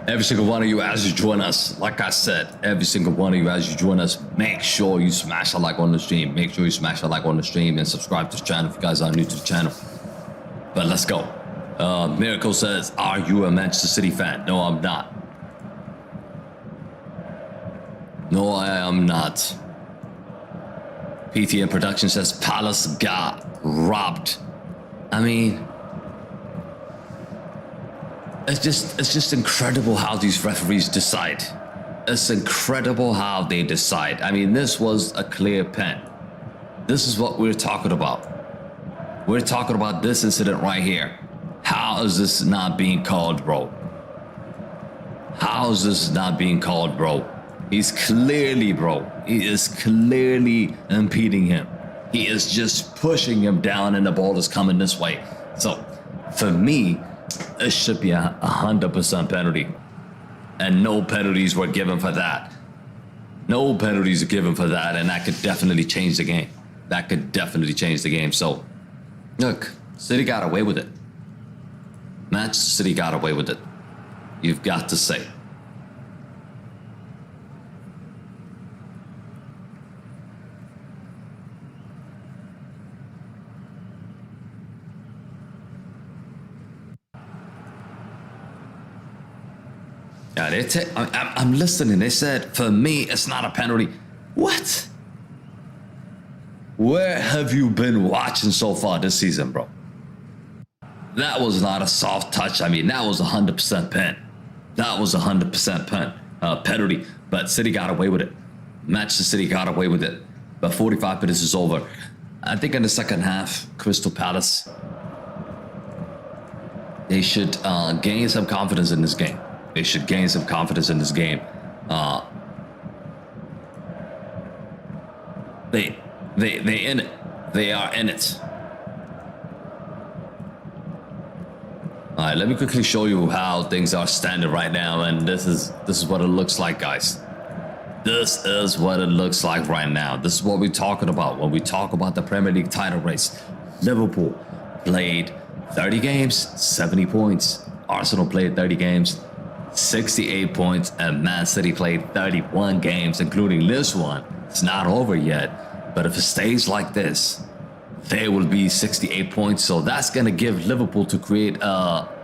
Every single one of you as you join us, like I said, every single one of you as you join us, make sure you smash a like on the stream. Make sure you smash a like on the stream and subscribe to the channel if you guys are new to the channel. But let's go. Miracle says, are you a Manchester City fan? No, I'm not. No, I am not. PTN Production says, Palace got robbed. I mean, it's just incredible how these referees decide. It's incredible how they decide. I mean, this was a clear pen. This is what we're talking about. We're talking about this incident right here. How is this not being called, bro? How is this not being called, bro? He's clearly, bro, he is clearly impeding him. He is just pushing him down and the ball is coming this way. So, for me, it should be a 100% penalty. And no penalties were given for that. No penalties are given for that, and that could definitely change the game. That could definitely change the game. So, look, City got away with it. Manchester City got away with it. You've got to say. Yeah, I'm listening. They said, for me, it's not a penalty. What? Where have you been watching so far this season, bro? That was not a soft touch. I mean, that was 100% pen. That was 100% penalty. But City got away with it. Manchester City got away with it. But 45 minutes is over. I think in the second half, Crystal Palace They should gain some confidence in this game. They should gain some confidence in this game. They in it. They are in it. All right, let me quickly show you how things are standing right now, and this is what it looks like, guys. This is what it looks like right now. This is what we're talking about when we talk about the Premier League title race. Liverpool played 30 games, 70 points. Arsenal played 30 games, 68 points, and Man City played 31 games, including this one. It's not over yet, but if it stays like this, they will be 68 points. So that's going to give Liverpool to create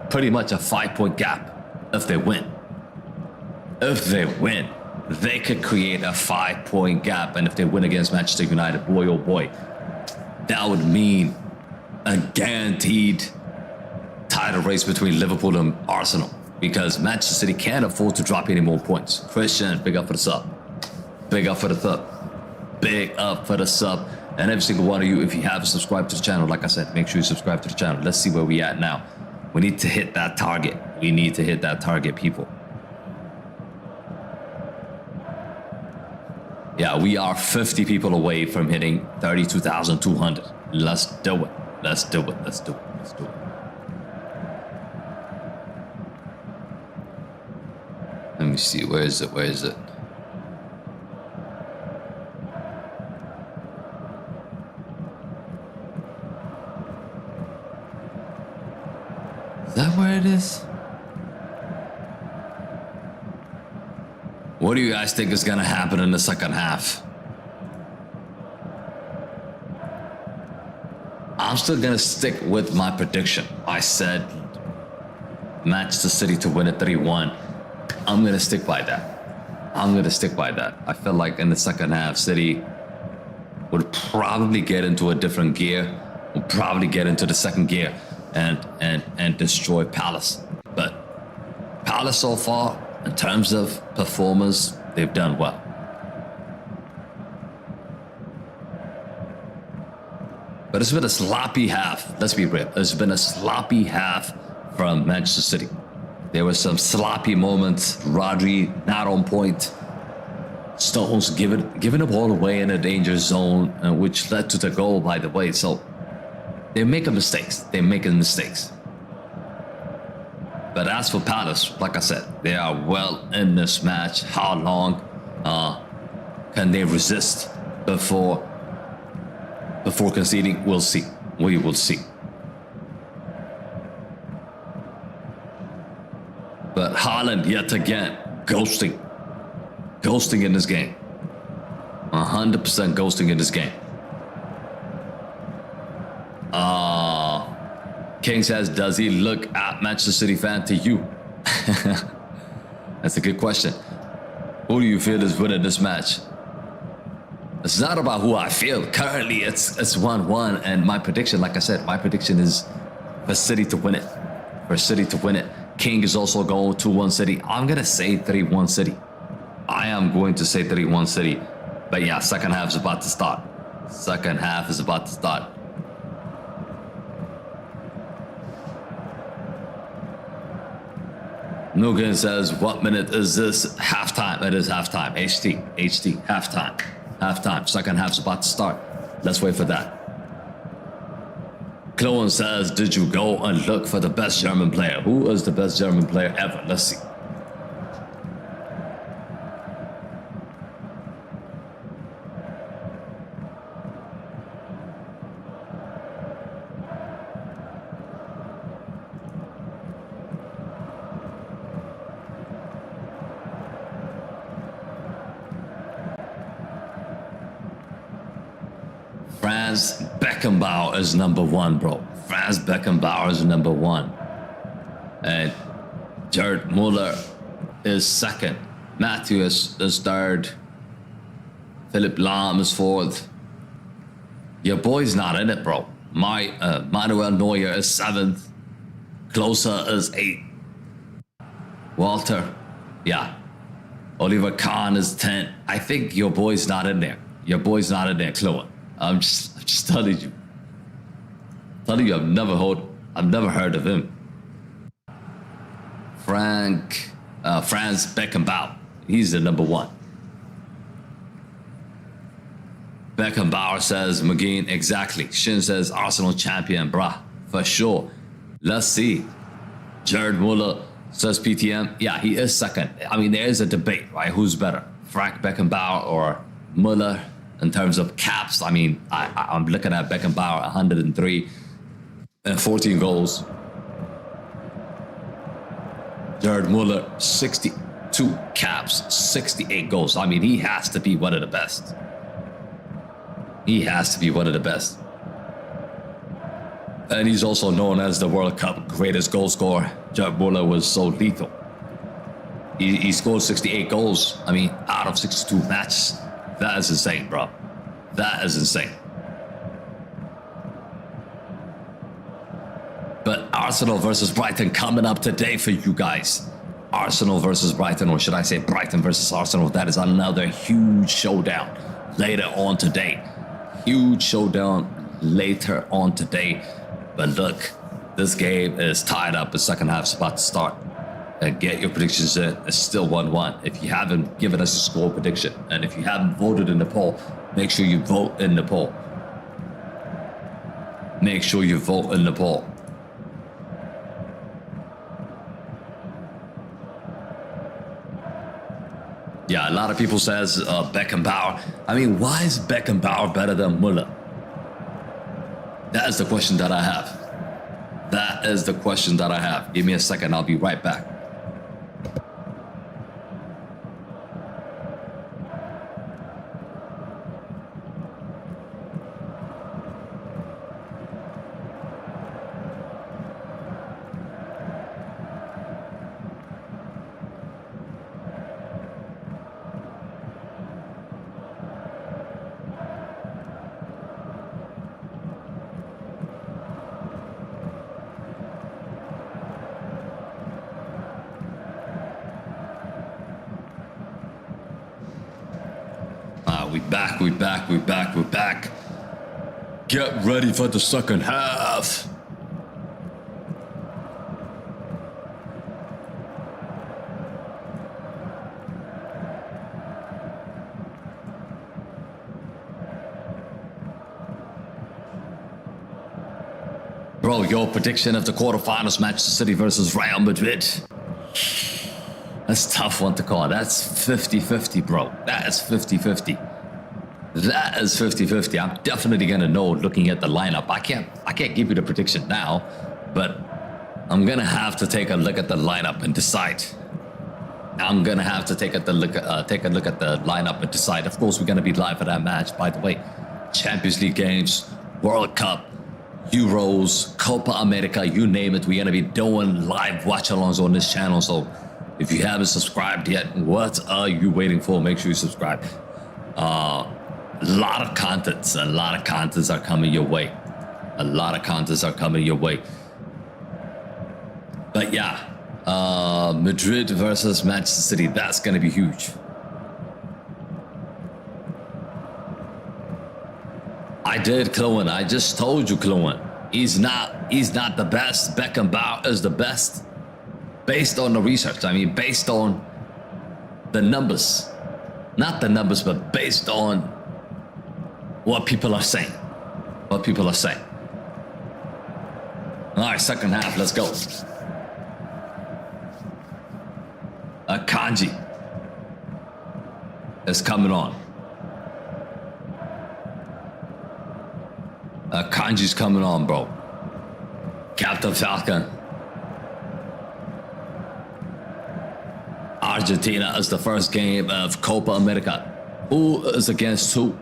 pretty much a 5-point gap if they win. If they win, they could create a 5-point gap. And if they win against Manchester United, boy, oh boy, that would mean a guaranteed title race between Liverpool and Arsenal, because Manchester City can't afford to drop any more points. Christian, big up for the sub. Big up for the sub. Big up for the sub. And every single one of you, if you haven't subscribed to the channel, like I said, make sure you subscribe to the channel. Let's see where we at now. We need to hit that target. We need to hit that target, people. Yeah, we are 50 people away from hitting 32,200. Let's do it. Let's do it. Let's do it. Let's do it. Let me see. Where is it? Where is it? Is that where it is? What do you guys think is going to happen in the second half? I'm still going to stick with my prediction. I said Manchester City to win at 3-1. I'm going to stick by that. I'm going to stick by that. I feel like in the second half, City would probably get into a different gear. Would probably get into the second gear and destroy Palace. But Palace so far, in terms of performance, they've done well. But it's been a sloppy half. Let's be real. It's been a sloppy half from Manchester City. There were some sloppy moments. Rodri not on point. Stones giving the ball away in a danger zone, which led to the goal, by the way. So they're making mistakes. They're making mistakes. But as for Palace, like I said, they are well in this match. How long can they resist before conceding? We'll see. We will see. But Haaland, yet again, ghosting. Ghosting in this game. 100% ghosting in this game. King says, does he look at Manchester City fan to you? That's a good question. Who do you feel is winning this match? It's not about who I feel. Currently, it's 1-1. And my prediction, like I said, my prediction is for City to win it. For City to win it. King is also going 2-1 City. I'm going to say 3-1 City. I am going to say 3-1 City. But yeah, second half is about to start. Second half is about to start. Nugan says, what minute is this? Halftime. It is halftime. HT. Halftime. Halftime. Second half's about to start. Let's wait for that. Chloe says, did you go and look for the best German player? Who is the best German player ever? Let's see. Franz Beckenbauer is number 1, bro. Franz Beckenbauer is number 1. And Jared Muller is second. Matthew is third. Philip Lahm is fourth. Your boy's not in it, bro. Manuel Neuer is 7th. Klose is 8th. Walter, yeah. Oliver Kahn is 10th. I think your boy's not in there. Your boy's not in there, Chloe. I'm just telling you. I've never heard of him. Franz Beckenbauer. He's the number one. Beckenbauer says McGinn, exactly. Shin says Arsenal champion, bruh, for sure. Let's see. Jared Muller says PTM. Yeah, he is second. I mean, there is a debate, right? Who's better, Frank Beckenbauer or Muller in terms of caps? I mean, I'm looking at Beckenbauer, 103 and 14 goals. Jared Muller, 62 caps, 68 goals. I mean, he has to be one of the best. He has to be one of the best. And he's also known as the World Cup greatest goal scorer. Jared Muller was so lethal. He scored 68 goals, I mean, out of 62 matches. That is insane, bro. That is insane. But Arsenal versus Brighton coming up today for you guys. Arsenal versus Brighton, or should I say Brighton versus Arsenal. That is another huge showdown later on today. Huge showdown later on today. But look, this game is tied up. The second half is about to start. And get your predictions in. It's still 1-1. If you haven't given us a score prediction, and if you haven't voted in the poll, make sure you vote in the poll. Make sure you vote in the poll. Yeah, a lot of people says Beckenbauer. I mean, why is Beckenbauer better than Muller? That is the question that I have. That is the question that I have. Give me a second. I'll be right back. We're back. Get ready for the second half. Bro, your prediction of the quarterfinals, Manchester City versus Real Madrid. That's a tough one to call. That's 50-50, bro. That is 50-50. That is 50-50. I'm definitely gonna know looking at the lineup. I can't give you the prediction now, but I'm gonna have to take a look at the lineup and decide. I'm gonna have to take a look at the lineup and decide. Of course, we're gonna be live for that match. By the way, Champions League games, World Cup, Euros, Copa America, you name it. We're gonna be doing live watch-alongs on this channel. So if you haven't subscribed yet, what are you waiting for? Make sure you subscribe. A lot of contents are coming your way. A lot of contents are coming your way. But yeah, Madrid versus Manchester City, that's going to be huge. I did, Chloe. I just told you, Chloe. He's not the best. Beckenbauer is the best. Based on the research. I mean, based on the numbers. Not the numbers, but based on what people are saying. What people are saying. All right, second half, let's go. Kanji is coming on. Kanji's coming on, bro. Captain Falcon. Argentina is the first game of Copa America. Who is against who?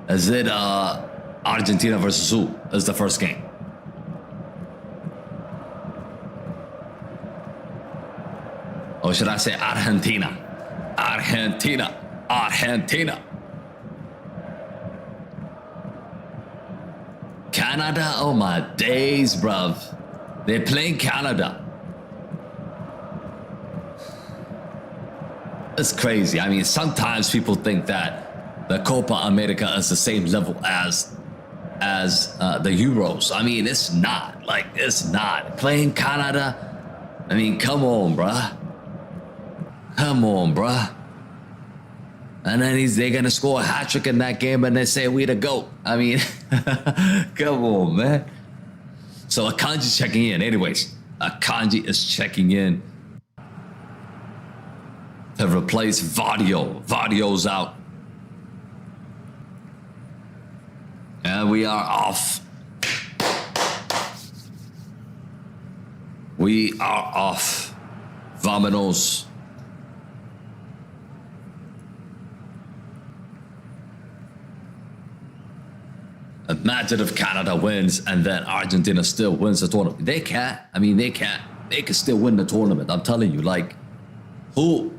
Is it Argentina versus who is the first game? Or should I say Argentina? Argentina. Canada? Oh my days, bruv. They're playing Canada. It's crazy. I mean, sometimes people think that the Copa America is the same level as the Euros. I mean, it's not. Like, it's not. Playing Canada, I mean, come on, bruh. Come on, bruh. And then they're going to score a hat trick in that game and they say we the GOAT. I mean, come on, man. So Akanji's checking in. Anyways, Akanji is checking in to replace Vadio. Vadio's out. And we are off. We are off. Vamonos. Imagine if Canada wins and then Argentina still wins the tournament. They can't. I mean, they can't. They can still win the tournament. I'm telling you, like, who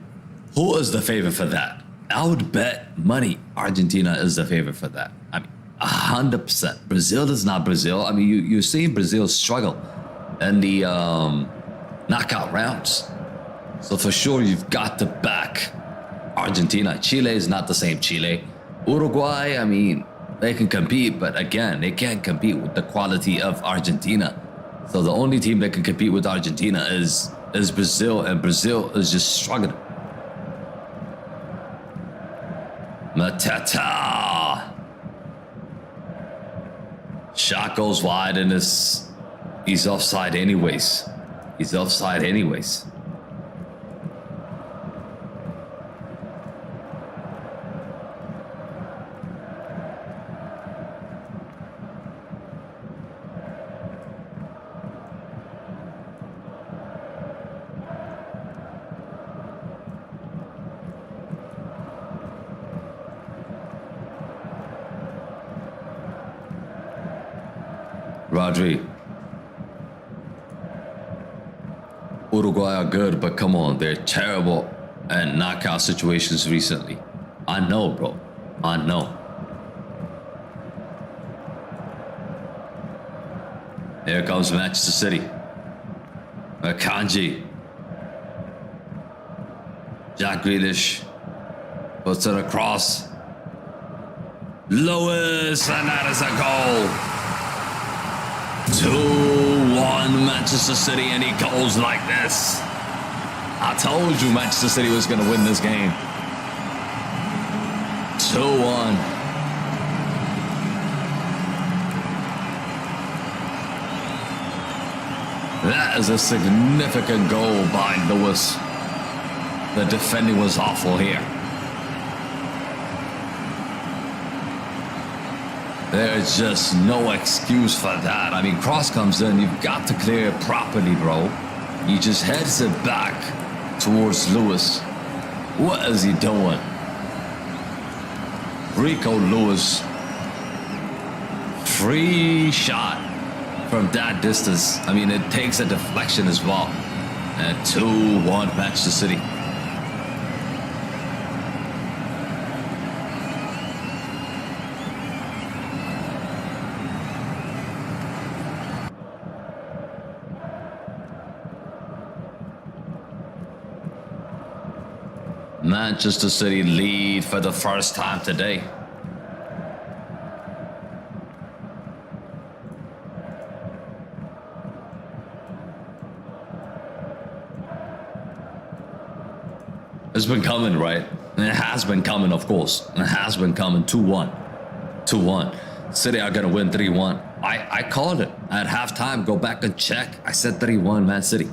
is the favorite for that? I would bet money Argentina is the favorite for that. I mean, 100%. Brazil is not Brazil. I mean, you're seeing Brazil struggle in the knockout rounds. So for sure, you've got to back Argentina. Chile is not the same Chile. Uruguay, I mean, they can compete, but again, they can't compete with the quality of Argentina. So the only team that can compete with Argentina is Brazil, and Brazil is just struggling. Matata. Shot goes wide, and he's offside anyways. He's offside anyways. Rodri. Uruguay are good, but come on, they're terrible at knockout situations recently. I know, bro. I know. Here comes Manchester City. Akanji. Jack Grealish puts it across. Lewis, and that is a goal. 2-1 Manchester City, and he goes like this. I told you Manchester City was going to win this game. 2-1. That is a significant goal by Lewis. The defending was awful here. There's just no excuse for that. I mean, cross comes in, you've got to clear it properly, bro. He just heads it back towards Lewis. What is he doing? Rico Lewis. Free shot from that distance. I mean, it takes a deflection as well. And 2-1 Manchester City. Manchester City lead for the first time today. It's been coming, right? And it has been coming, of course. It has been coming. 2-1. 2-1. City are going to win 3-1. I called it at halftime. Go back and check. I said 3-1 Man City.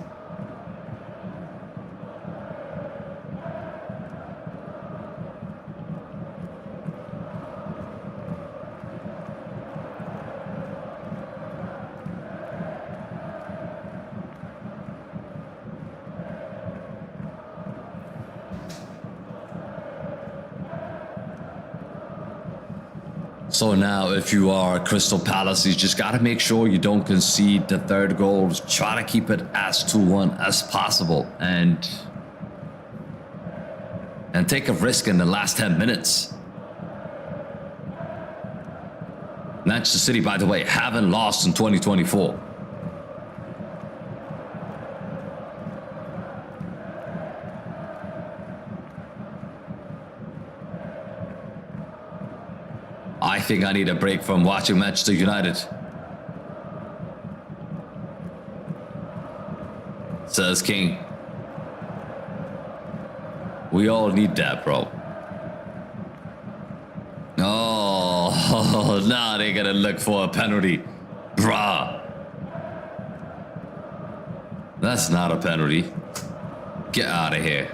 So now, if you are Crystal Palace, you just got to make sure you don't concede the third goal. Try to keep it as 2-1 as possible, and take a risk in the last 10 minutes. Manchester City, by the way, haven't lost in 2024. I think I need a break from watching Manchester United. says King. We all need that, bro. Oh, now they're gonna look for a penalty. Bruh. That's not a penalty. Get out of here.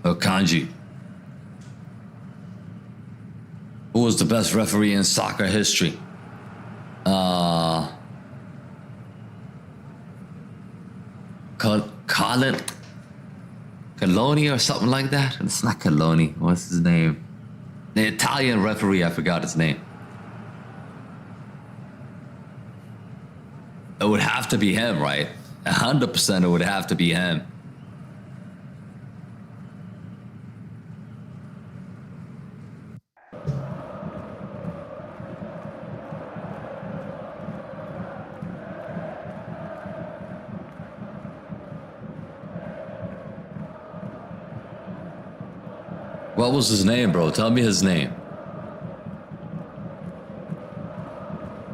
URKG. Who was the best referee in soccer history? Coloni or something like that? It's not Coloni. What's his name? The Italian referee, I forgot his name. It would have to be him, right? 100% it would have to be him. What was his name, bro? Tell me his name.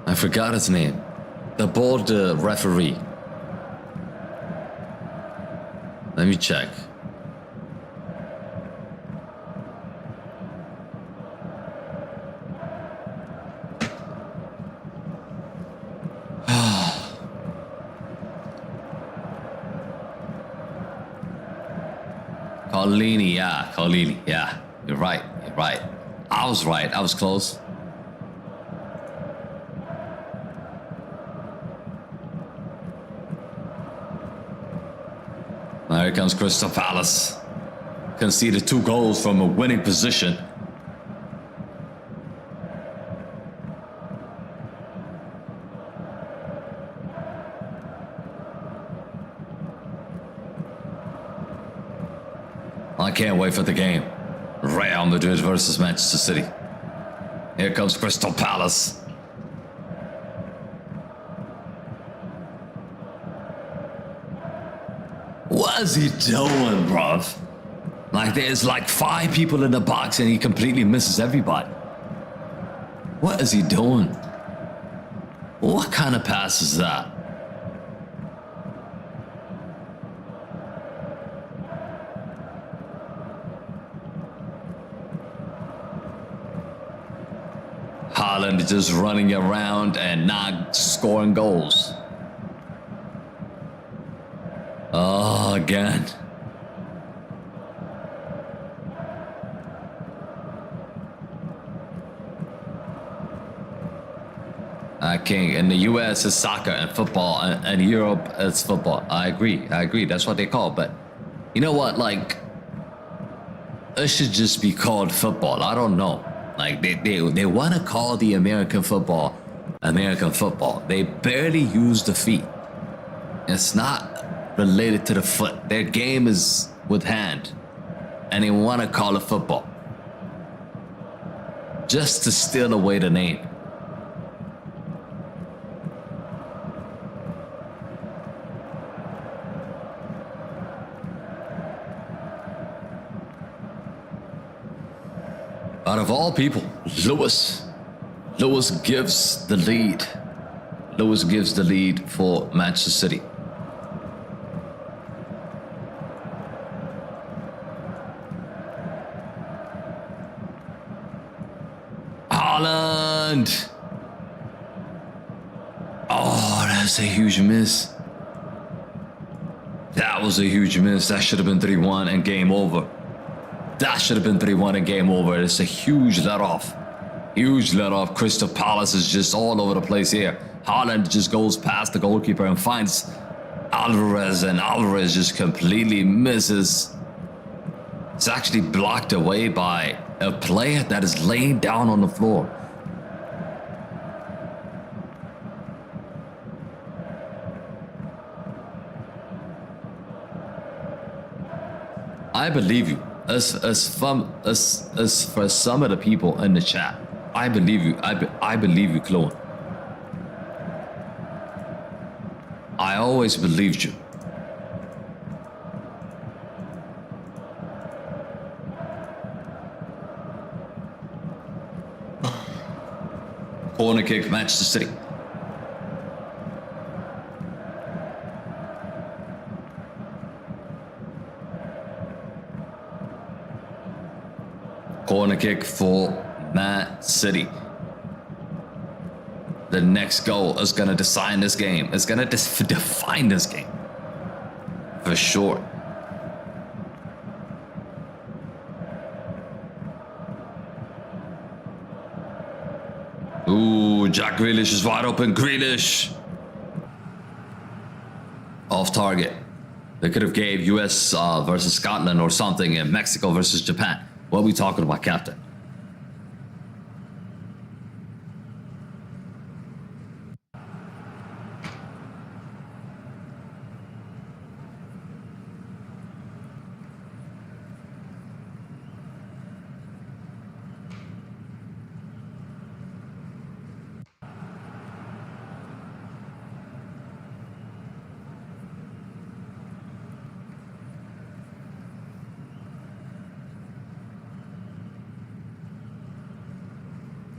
I forgot his name. The bold referee. Let me check. Colini, yeah, Colini, yeah. You're right, you're right. I was right, I was close. Here comes Crystal Palace. Conceded 2 goals from a winning position. I can't wait for the game. Real Madrid versus Manchester City. Here comes Crystal Palace. What is he doing, bruv? Like, there's like 5 people in the box and he completely misses everybody. What is he doing? What kind of pass is that? Haaland just running around and not scoring goals. Oh, again. King, in the US it's soccer and football, and Europe it's football. I agree. That's what they call it. But you know what? Like, it should just be called football. I don't know. Like, they want to call the American football American football. They barely use the feet. It's not related to the foot. Their game is with hand, and they want to call it football just to steal away the name. Out of all people, Lewis gives the lead. Lewis gives the lead for Manchester City. Haaland! Oh, that's a huge miss. That was a huge miss. That should have been 3-1 and game over. That should have been 3-1 and game over. It's a huge let-off. Huge let-off. Crystal Palace is just all over the place here. Haaland just goes past the goalkeeper and finds Alvarez, and Alvarez just completely misses. It's actually blocked away by a player that is laying down on the floor. I believe you. As for some of the people in the chat, I believe you. I believe you, clone. I always believed you. Corner kick, Manchester City. Corner kick for Man City. The next goal is going to decide this game. It's going to define this game. For sure. Ooh, Jack Grealish is wide open. Grealish. Off target. They could have gave US versus Scotland or something, and Mexico versus Japan. What are we talking about, Captain?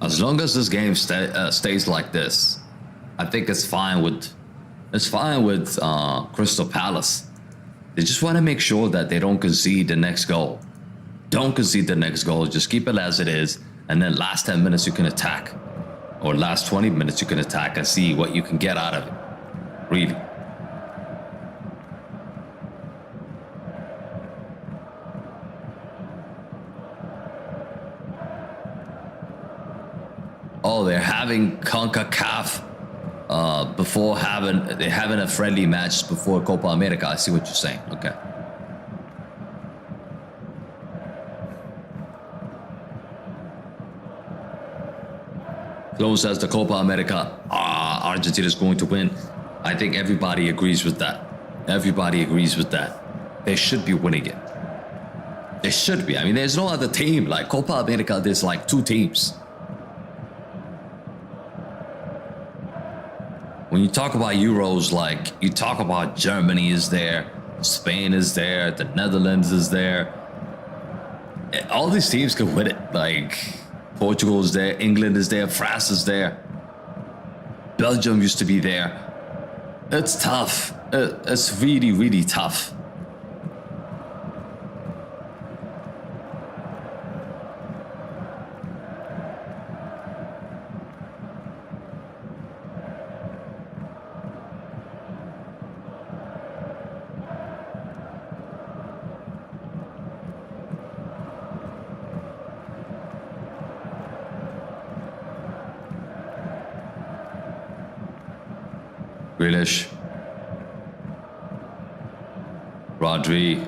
As long as this game stays like this, I think it's fine with Crystal Palace. They just want to make sure that they don't concede the next goal. Don't concede the next goal. Just keep it as it is, and then last 10 minutes you can attack, or last 20 minutes you can attack and see what you can get out of it. Really. Oh, they're having CONCACAF before they're having a friendly match before Copa America. I see what you're saying. Okay. Flo says the Copa America, Argentina is going to win. I think everybody agrees with that. Everybody agrees with that. They should be winning it. They should be. I mean, there's no other team. Like Copa America, there's like 2 teams. When you talk about Euros, like you talk about Germany is there, Spain is there, the Netherlands is there. All these teams can win it. Like Portugal is there, England is there, France is there. Belgium used to be there. It's tough. It's really, really tough. Grealish, Rodri,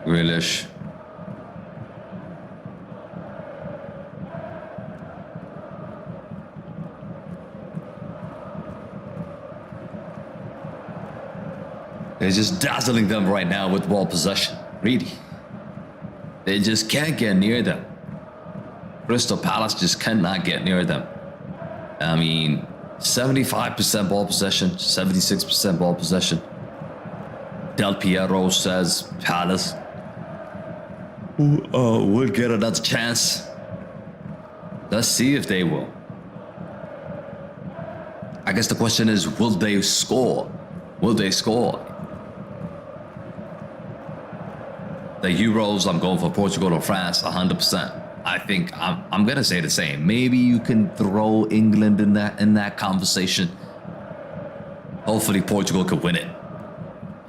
Grealish, they're just dazzling them right now with ball possession. Really. They just can't get near them. Crystal Palace just cannot get near them. I mean, 75% ball possession, 76% ball possession. Del Piero says Palace will get another chance. Let's see if they will. I guess the question is, will they score? Will they score? The Euros, I'm going for Portugal or France, 100%. I think I'm gonna say the same. Maybe you can throw England in that conversation. Hopefully Portugal could win it.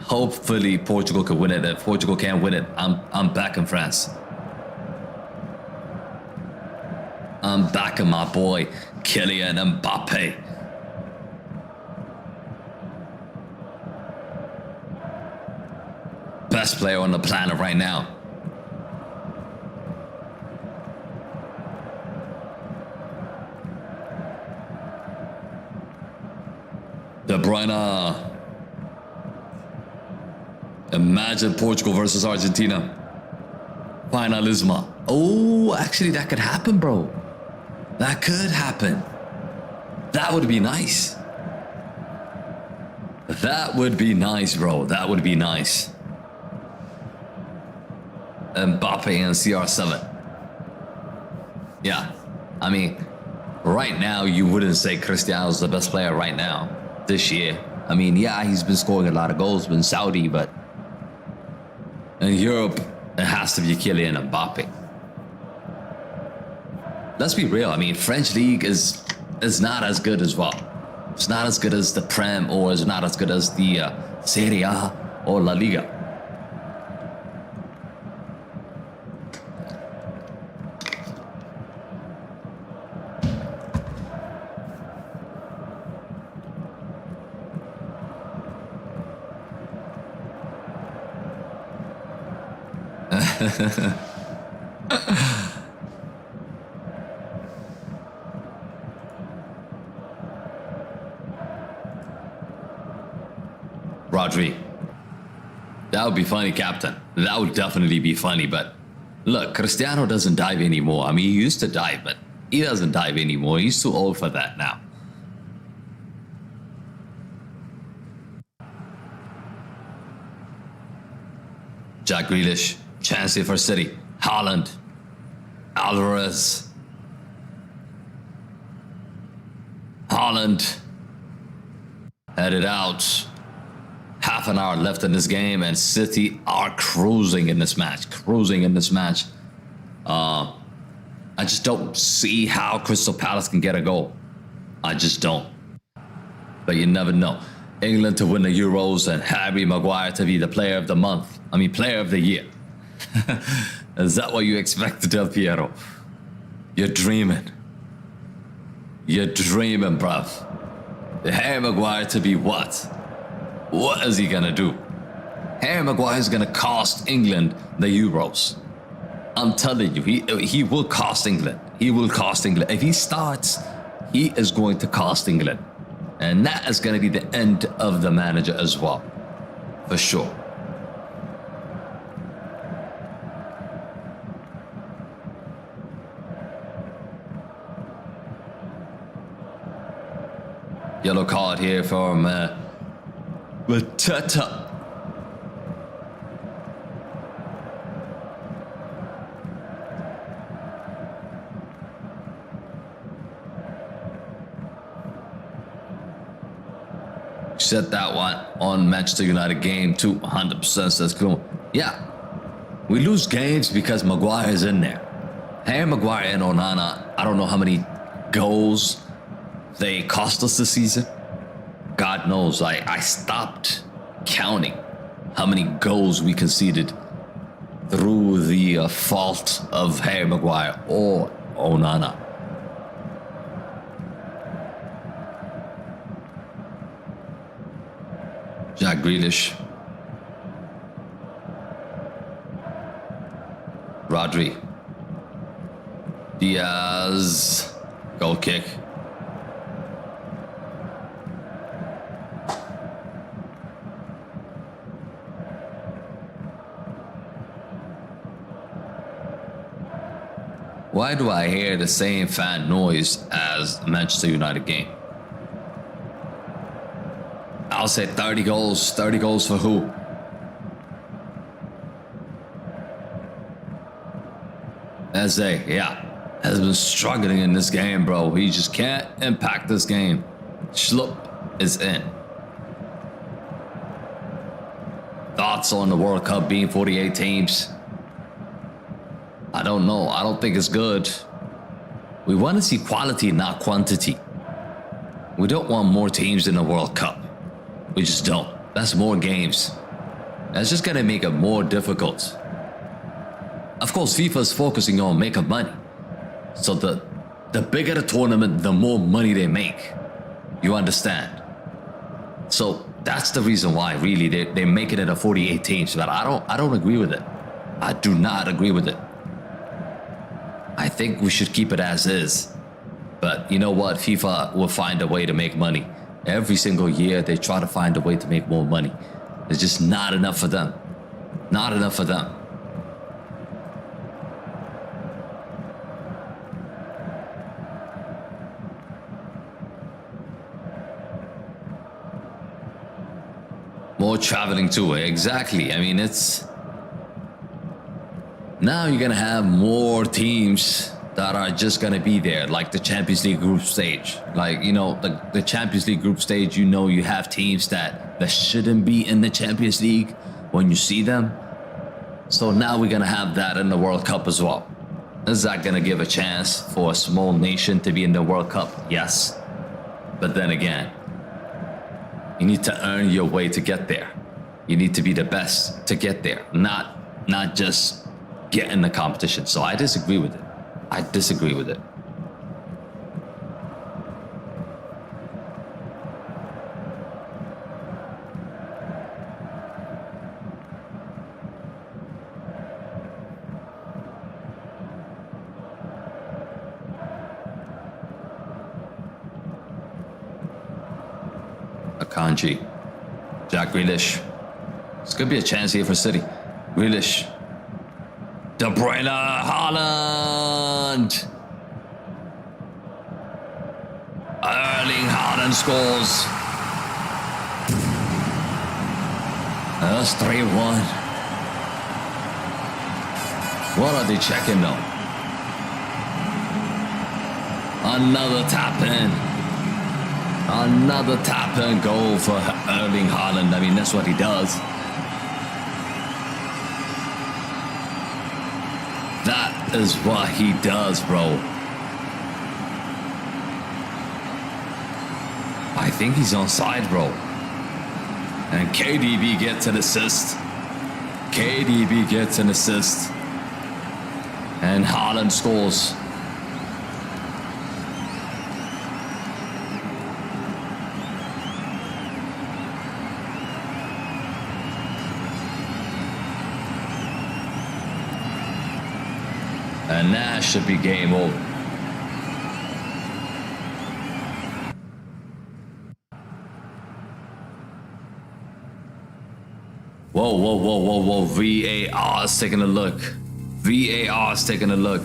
Hopefully Portugal could win it. If Portugal can't win it, I'm back in France. I'm back in my boy Kylian Mbappe. Best player on the planet right now. Bruyne. Imagine Portugal versus Argentina. Finalisma. Oh, actually, that could happen, bro. That could happen. That would be nice. That would be nice, bro. That would be nice. Mbappe and CR7. Yeah. I mean, right now, you wouldn't say Cristiano's the best player right now, this year. I mean, yeah, he's been scoring a lot of goals, been Saudi, but in Europe, it has to be Kylian Mbappe. Let's be real. I mean, French league is not as good as well. It's not as good as the Prem, or it's not as good as the Serie A or La Liga. Rodri. That would be funny, Captain. That would definitely be funny, but look, Cristiano doesn't dive anymore. I mean, he used to dive, but he doesn't dive anymore. He's too old for that now. Jack Grealish, chance here for City. Haaland, Alvarez, Haaland, headed out. Half an hour left in this game, and City are cruising in this match. I just don't see how Crystal Palace can get a goal. I just don't. But you never know. England to win the Euros and Harry Maguire to be the player of the month. I mean, player of the year. Is that what you expected, Del Piero? You're dreaming. You're dreaming, bruv. Harry Maguire to be what? What is he gonna do? Harry Maguire is gonna cost England the Euros. I'm telling you, he will cost England. He will cost England. If he starts, he is going to cost England. And that is gonna be the end of the manager as well. For sure. Yellow card here from Mateta. Set that one on Manchester United game 200%, says cool. Yeah, we lose games because Maguire is in there. Harry Maguire and Onana, I don't know how many goals they cost us this season. God knows, I stopped counting how many goals we conceded through the fault of Harry Maguire or Onana. Jack Grealish. Rodri. Diaz. Goal kick. Why do I hear the same fan noise as the Manchester United game? I'll say 30 goals. 30 goals for who? Eze, yeah, has been struggling in this game, bro. He just can't impact this game. Schlupp is in. Thoughts on the World Cup being 48 teams? I don't know. I don't think it's good. We want to see quality, not quantity. We don't want more teams in the World Cup. We just don't. That's more games. That's just going to make it more difficult. Of course, FIFA is focusing on making money. So the bigger the tournament, the more money they make. You understand? So that's the reason why, really, they're making it a 48 teams. But I don't agree with it. I do not agree with it. I think we should keep it as is. But you know what? FIFA will find a way to make money. Every single year, they try to find a way to make more money. It's just not enough for them. Not enough for them. More traveling too, exactly. I mean, it's... Now you're gonna have more teams that are just gonna be there, like the Champions League group stage. Like, you know, the Champions League group stage, you know, you have teams that shouldn't be in the Champions League when you see them. So now we're gonna have that in the World Cup as well. Is that gonna give a chance for a small nation to be in the World Cup? Yes. But then again, you need to earn your way to get there. You need to be the best to get there, not just get in the competition. So I disagree with it. I disagree with it. Akanji, Jack Grealish. This could be a chance here for City. Grealish. De Bruyne, Haaland. Erling Haaland scores. That's 3-1. What are they checking though? Another tap in. Another tap and goal for Erling Haaland. I mean, that's what he does. That is what he does, bro. I think he's onside, bro. And KDB gets an assist. KDB gets an assist. And Haaland scores. And that should be game over. Whoa, whoa, whoa, whoa, whoa. VAR is taking a look. VAR is taking a look.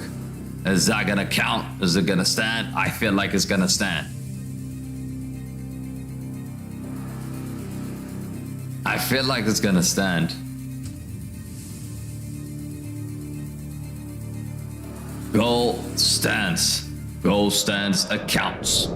Is that gonna count? Is it gonna stand? I feel like it's gonna stand. I feel like it's gonna stand. Goal stands. Goal stands accounts.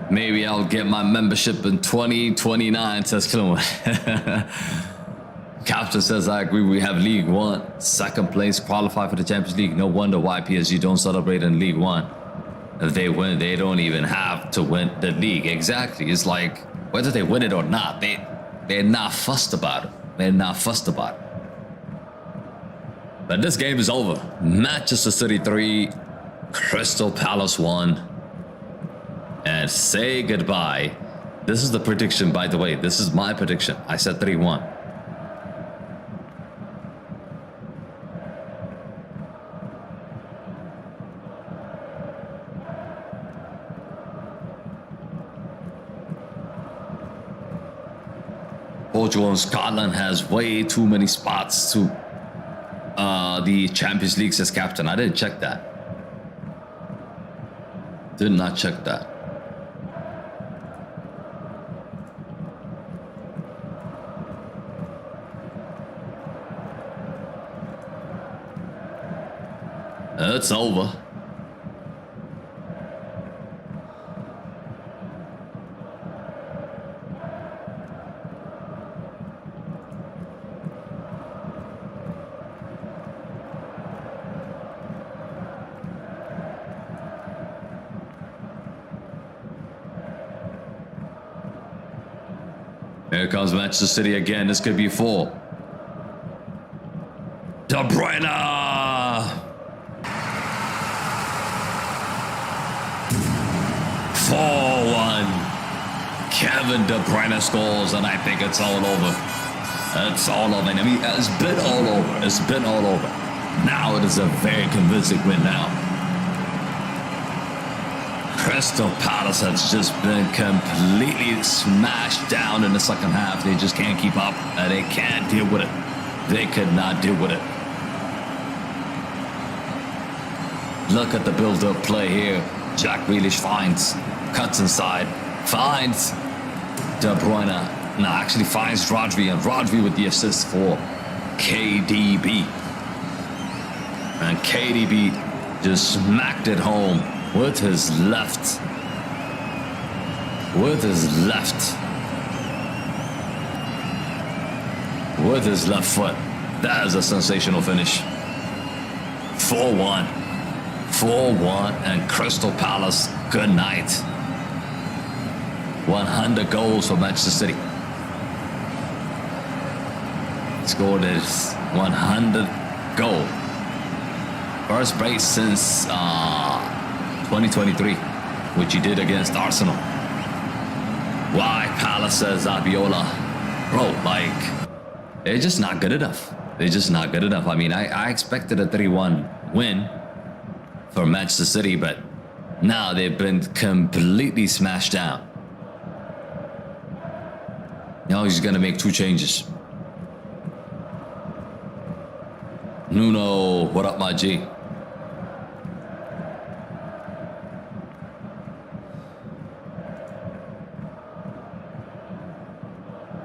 Maybe I'll get my membership in 2029, says Clue. Captain says, I agree, we have League One. Second place, qualify for the Champions League. No wonder why PSG don't celebrate in League One. If they win, they don't even have to win the league. Exactly. It's like, whether they win it or not, they're not fussed about it. They're not fussed about it. But this game is over. Manchester City 3, Crystal Palace 1. And say goodbye. This is the prediction, by the way. This is my prediction. I said 3-1. Portugal and Scotland has way too many spots to the Champions League, says Captain. I didn't check that. Did not check that. It's over. Here comes Manchester City again. This could be 4. De Bruyne! Kevin De Bruyne scores, and I think it's all over. It's all over. I mean, it's been all over. It's been all over. Now it is a very convincing win now. Crystal Palace has just been completely smashed down in the second half. They just can't keep up, and they can't deal with it. They could not deal with it. Look at the build-up play here. Jack Grealish finds, cuts inside, finds De Bruyne. No, actually finds Rodri, and Rodri with the assist for KDB. And KDB just smacked it home with his left. With his left. With his left foot. That is a sensational finish. 4-1. 4-1, and Crystal Palace, good night. 100 goals for Manchester City. Scored his 100th goal. First brace since 2023, which he did against Arsenal. Why Palace, says Abiola? Bro, like, they're just not good enough. They're just not good enough. I mean, I expected a 3-1 win for Manchester City, but now they've been completely smashed down. Now he's going to make 2 changes. Nuno, what up, my G?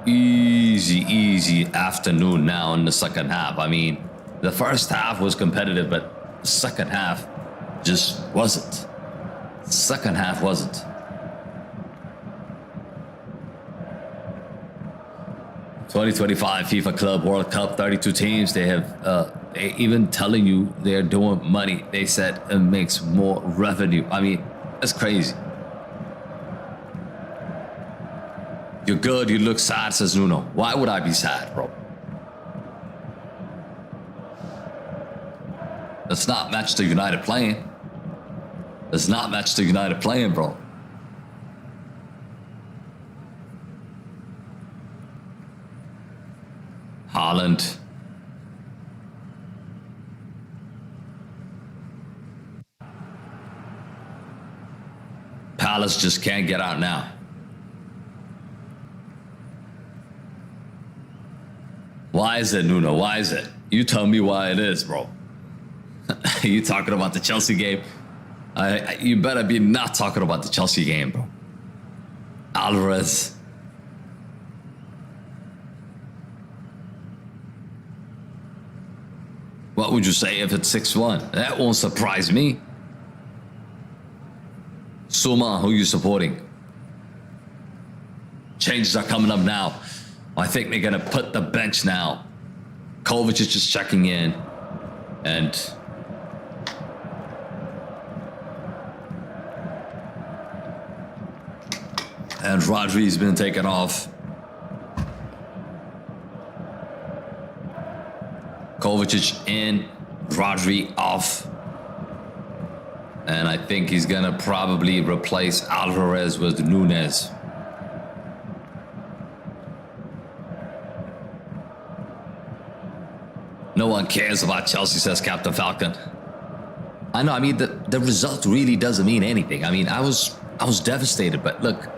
Easy afternoon now in the second half. I mean, the first half was competitive, but the second half just wasn't. Second half wasn't. (2025) FIFA Club World Cup, 32 teams. They have even telling you they're doing money. They said it makes more revenue. I mean, that's crazy. You're good, you look sad, says Nuno. Why would I be sad, bro? That's not Manchester United playing. That's not Manchester United playing, bro. Haaland. Palace just can't get out now. Why is it, Nuno? Why is it? You tell me why it is, bro. You talking about the Chelsea game? You better be not talking about the Chelsea game, bro. Alvarez. What would you say if it's 6-1? That won't surprise me. Suma, who you supporting? Changes are coming up now. I think they're going to put the bench now. Kovacic is just checking in. And Rodri's been taken off. Kovacic in, Rodri off. And I think he's going to probably replace Alvarez with Nunez. No one cares about Chelsea, says Captain Falcon. I know, I mean, the result really doesn't mean anything. I mean, I was devastated, but look,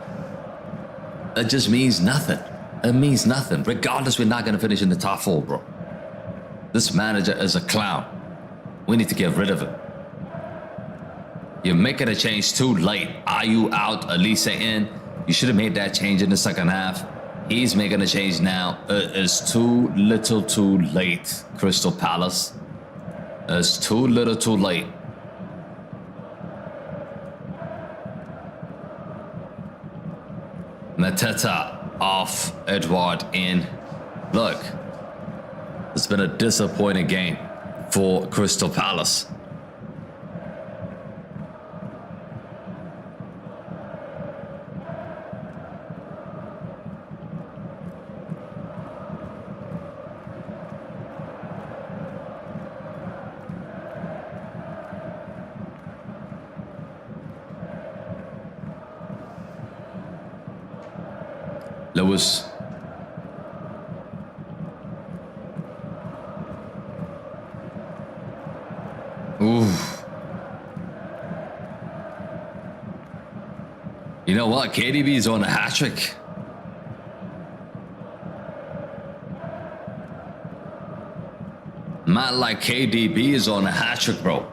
it just means nothing. It means nothing. Regardless, we're not going to finish in the top 4, bro. This manager is a clown. We need to get rid of him. You're making a change too late. Ayu out, Elise in. You should have made that change in the second half. He's making a change now. It is too little too late, Crystal Palace. It's too little too late. Mateta off, Edward in. Look, it's been a disappointing game for Crystal Palace. Lewis. Ooh. You know what? KDB is on a hat trick. Man like KDB is on a hat trick, bro.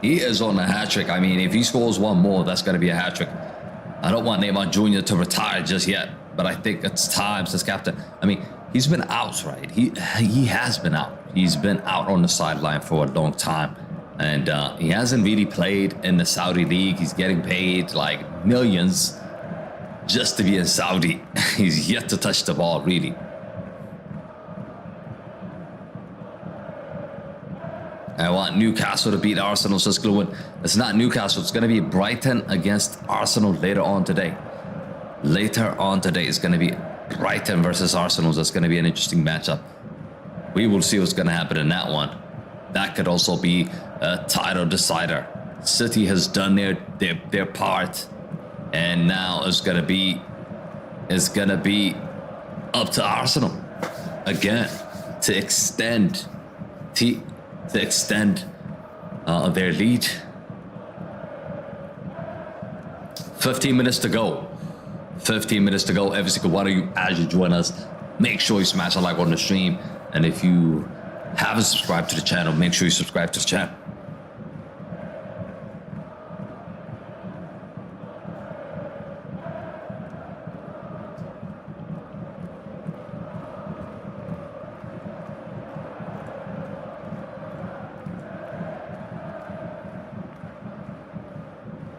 He is on a hat trick. I mean, if he scores one more, that's going to be a hat trick. I don't want Neymar Jr. to retire just yet, but I think it's time since captain. I mean, he's been out, right? He has been out. He's been out on the sideline for a long time, and he hasn't really played in the Saudi league. He's getting paid like millions just to be in Saudi. He's yet to touch the ball, really. I want Newcastle to beat Arsenal, says Gluin. It's not Newcastle. It's going to be Brighton against Arsenal later on today. Later on today is going to be Brighton versus Arsenal. That's going to be an interesting matchup. We will see what's going to happen in that one. That could also be a title decider. City has done their part, and now it's going to be up to Arsenal again to extend their lead. 15 minutes to go. 15 minutes to go. Every single one of you, as you join us, make sure you smash a like on the stream. And if you haven't subscribed to the channel, make sure you subscribe to the channel.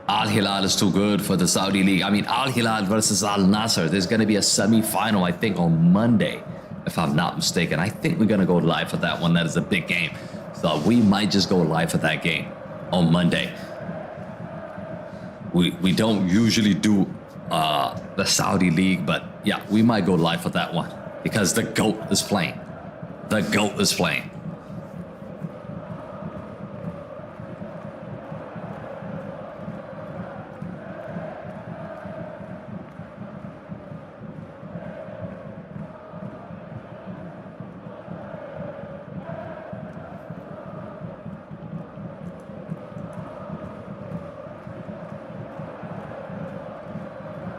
Al Hilal is too good for the Saudi League. I mean, Al Hilal versus Al Nasser. There's going to be a semi-final, I think, on Monday, if I'm not mistaken. I think we're going to go live for that one. That is a big game. So we might just go live for that game on Monday. We don't usually do the Saudi League, but yeah, we might go live for that one because the GOAT is playing. The GOAT is playing.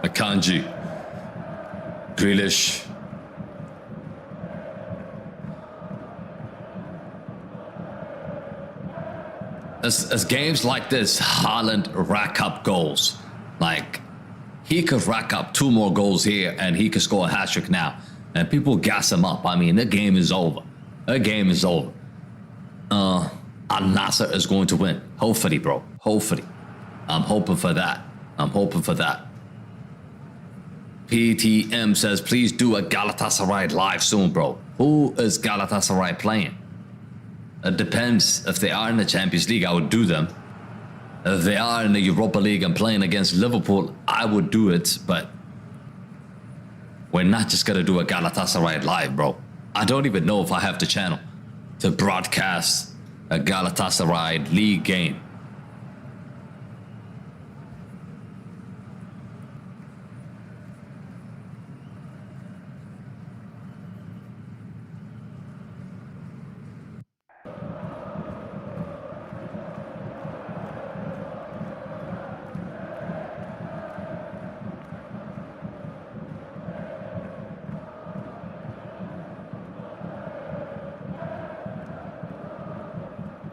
Akanji, Grealish, as games like this, Haaland rack up goals. Like, he could rack up 2 more goals here and he could score a hat trick now, and people gas him up. I mean, the game is over. The game is over. Al Nassr is going to win. Hopefully, bro. Hopefully. I'm hoping for that. I'm hoping for that. PTM says, please do a Galatasaray live soon, bro. Who is Galatasaray playing? It depends. If they are in the Champions League, I would do them. If they are in the Europa League and playing against Liverpool, I would do it, but we're not just going to do a Galatasaray live, bro. I don't even know if I have the channel to broadcast a Galatasaray League game.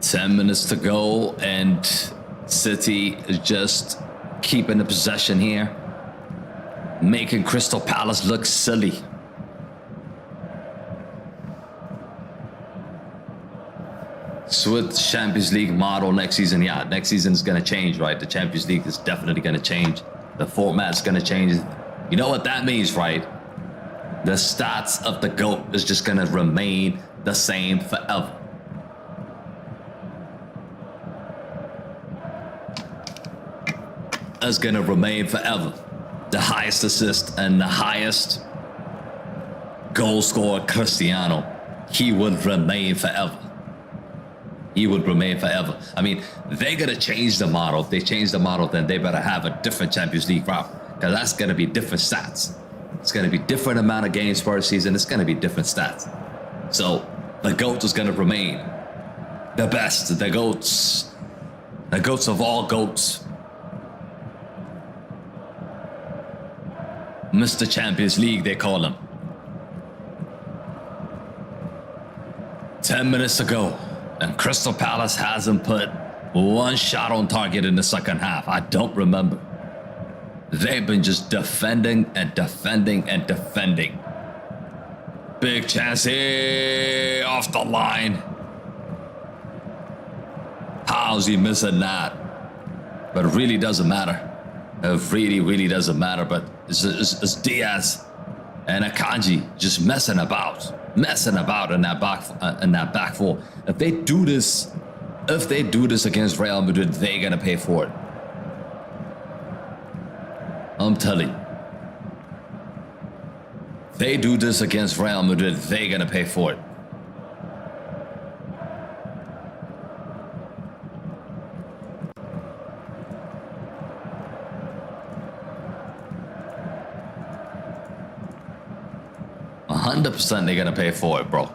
Ten minutes to go, and City is just keeping the possession here, making Crystal Palace look silly. With Champions League model next season, yeah, next season is going to change, right? The Champions League is definitely going to change. The format's going to change. You know what that means, right? The stats of the GOAT is just going to remain the same forever. Is going to remain forever. The highest assist and the highest goal scorer, Cristiano, he would remain forever. He would remain forever. I mean, they're going to change the model. If they change the model, then they better have a different Champions League route, because that's going to be different stats. It's going to be different amount of games per season. It's going to be different stats. So the GOAT is going to remain the best, the GOATs of all GOATs. Mr. Champions League, they call him. 10 minutes to go, and Crystal Palace hasn't put one shot on target in the second half. I don't remember. They've been just defending and defending and defending. Big chance here, off the line. How's he missing that? But it really doesn't matter. It really doesn't matter. But it's Diaz and Akanji just messing about in that back four. If they do this against Real Madrid, they're gonna pay for it. I'm telling you. If they do this against Real Madrid, they're gonna pay for it. %, they're gonna pay for it, bro.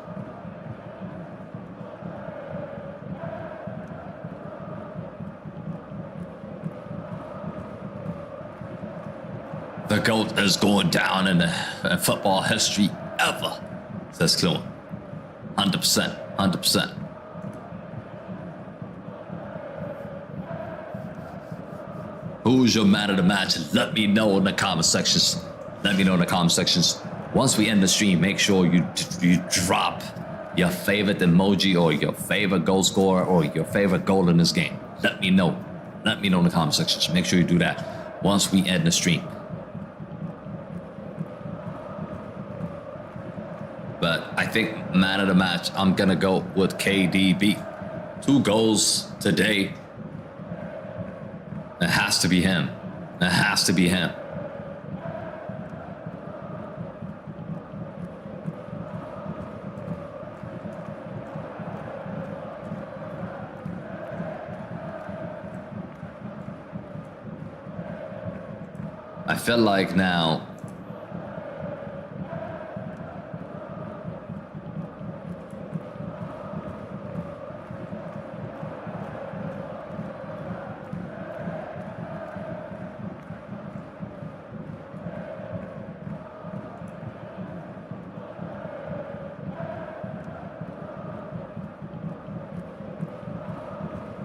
The GOAT is going down in football history ever, says Clune. 100%. Who's your man of the match? Let me know in the comment sections. Once we end the stream, make sure you drop your favorite emoji or your favorite goal scorer or your favorite goal in this game. Let me know. Let me know in the comment sections. Make sure you do that once we end the stream. But I think man of the match, I'm going to go with KDB. 2 goals today. It has to be him. It has to be him. I feel like now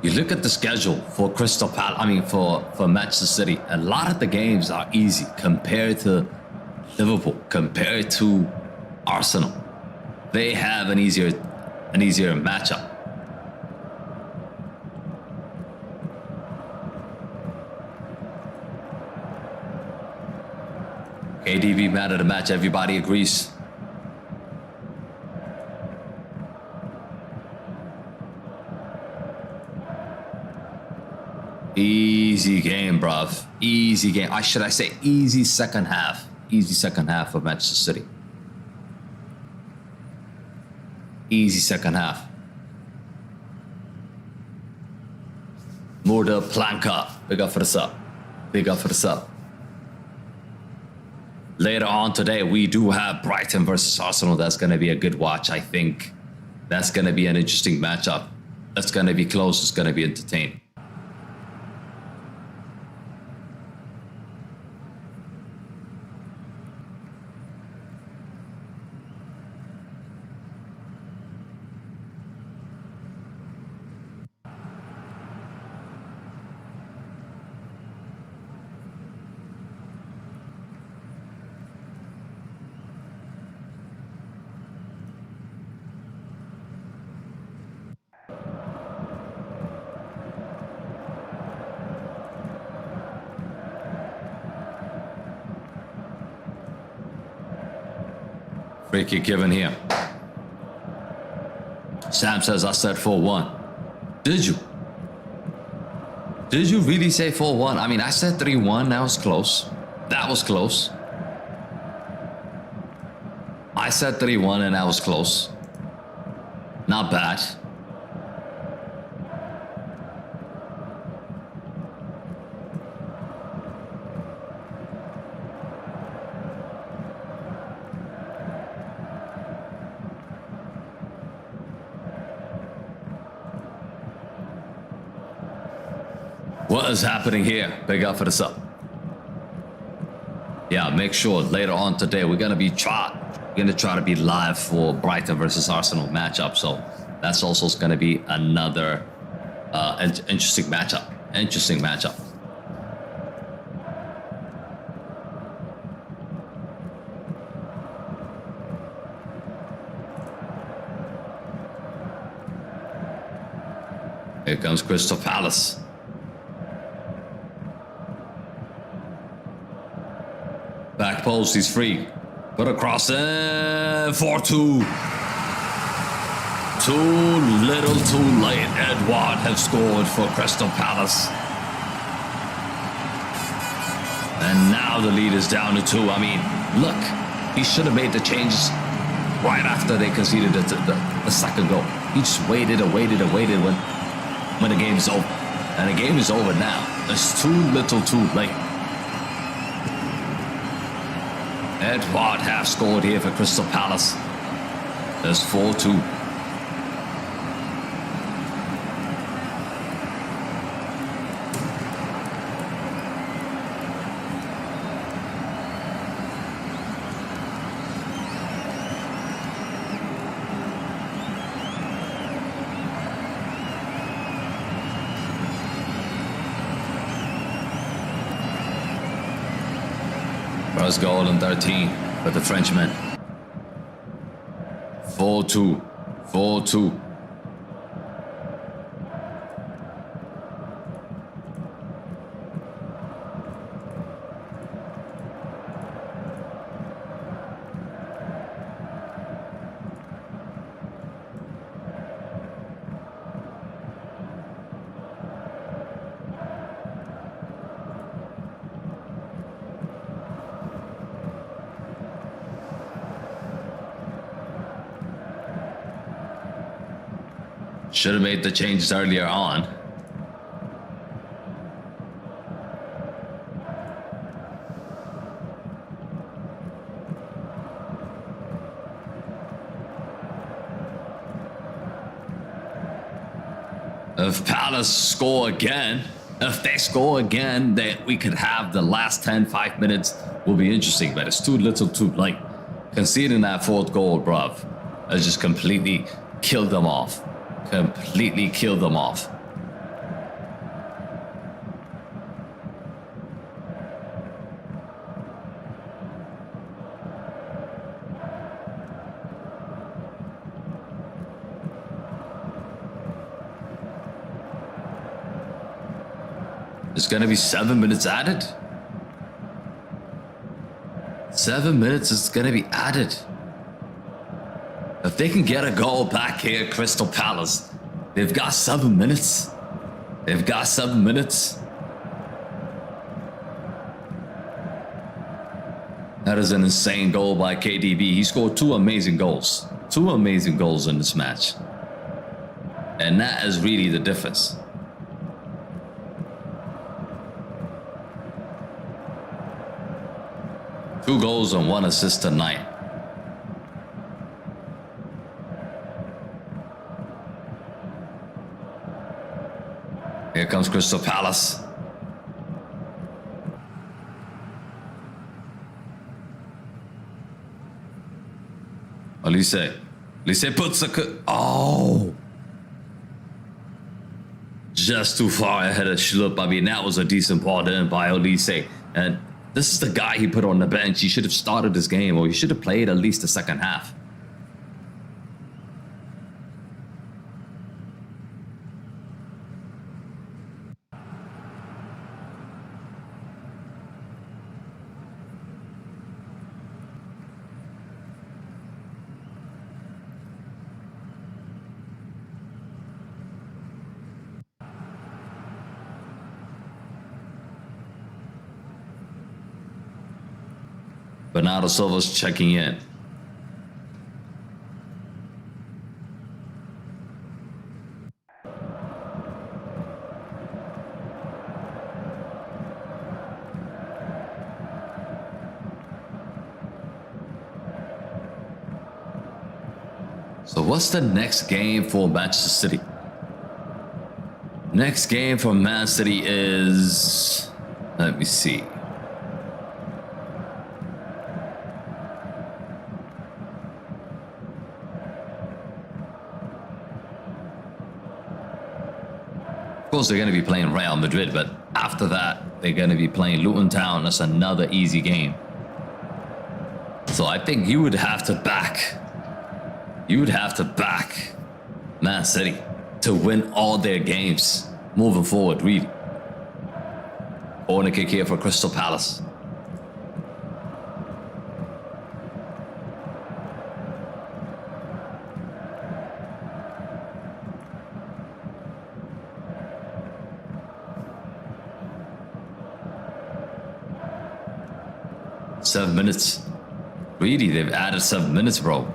you look at the schedule for Crystal Palace, for Manchester City, a lot of the games are easy compared to Liverpool, compared to Arsenal. They have an easier matchup. KDB man of the match, everybody agrees. Easy game, bruv. Easy game. Should I say easy second half? Easy second half of Manchester City. Easy second half. Murda Planka. Big up for the sub. Big up for the sub. Later on today, we do have Brighton versus Arsenal. That's going to be a good watch, I think. That's going to be an interesting matchup. That's going to be close. It's going to be entertaining. Free kick given here. Sam says, I said 4-1. Did you? Did you really say 4-1? I mean, I said 3-1. That was close. That was close. I said 3-1 and that was close. Not bad. What is happening here? Big up for the sub. Yeah, make sure later on today we're gonna try to be live for Brighton versus Arsenal matchup. So that's also gonna be another interesting matchup. Interesting matchup. Here comes Crystal Palace. Back post, he's free. Put across and 4-2. Too little, too late. Edouard has scored for Crystal Palace. And now the lead is down to 2. I mean, look, he should have made the changes right after they conceded the second goal. He just waited and waited and waited when the game is over. And the game is over now. It's too little, too late. Edouard have scored here for Crystal Palace. There's 4-2. First goal in 13 for the Frenchman. 4-2. 4-2. Should have made the changes earlier on. If Palace score again, if they score again, then we could have the last 5 minutes will be interesting, but it's too little too late. Conceding that 4th goal, bruv, has just completely killed them off. Completely killed them off. There's gonna be 7 minutes added. 7 minutes is gonna be added. If they can get a goal back here at Crystal Palace, they've got 7 minutes. They've got 7 minutes. That is an insane goal by KDB. He scored 2 amazing goals. 2 amazing goals in this match. And that is really the difference. Two goals and 1 assist tonight. Here comes Crystal Palace. Olise puts a... Oh! Just too far ahead of Schlupp. I mean, that was a decent ball in by Olise. And this is the guy he put on the bench. He should have started this game, or he should have played at least the second half. Bernardo Silva's checking in. So what's the next game for Manchester City? Next game for Man City is... Let me see. Of course, they're going to be playing Real Madrid, but after that, they're going to be playing Luton Town. That's another easy game. So I think you would have to back Man City to win all their games moving forward, really. Corner kick here for Crystal Palace. Seven minutes. Really, they've added 7 minutes, bro.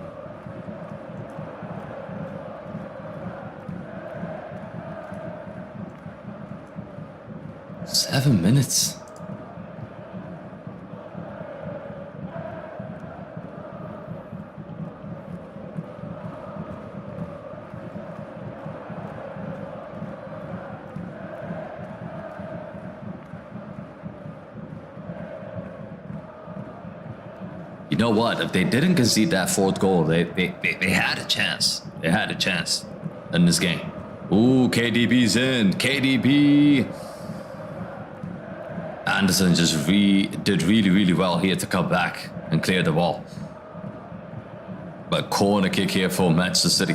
Seven minutes. You know what? If they didn't concede that fourth goal, they had a chance. They had a chance in this game. Ooh, KDB's in. KDB. Anderson just did really well here to come back and clear the ball. But corner kick here for Manchester City.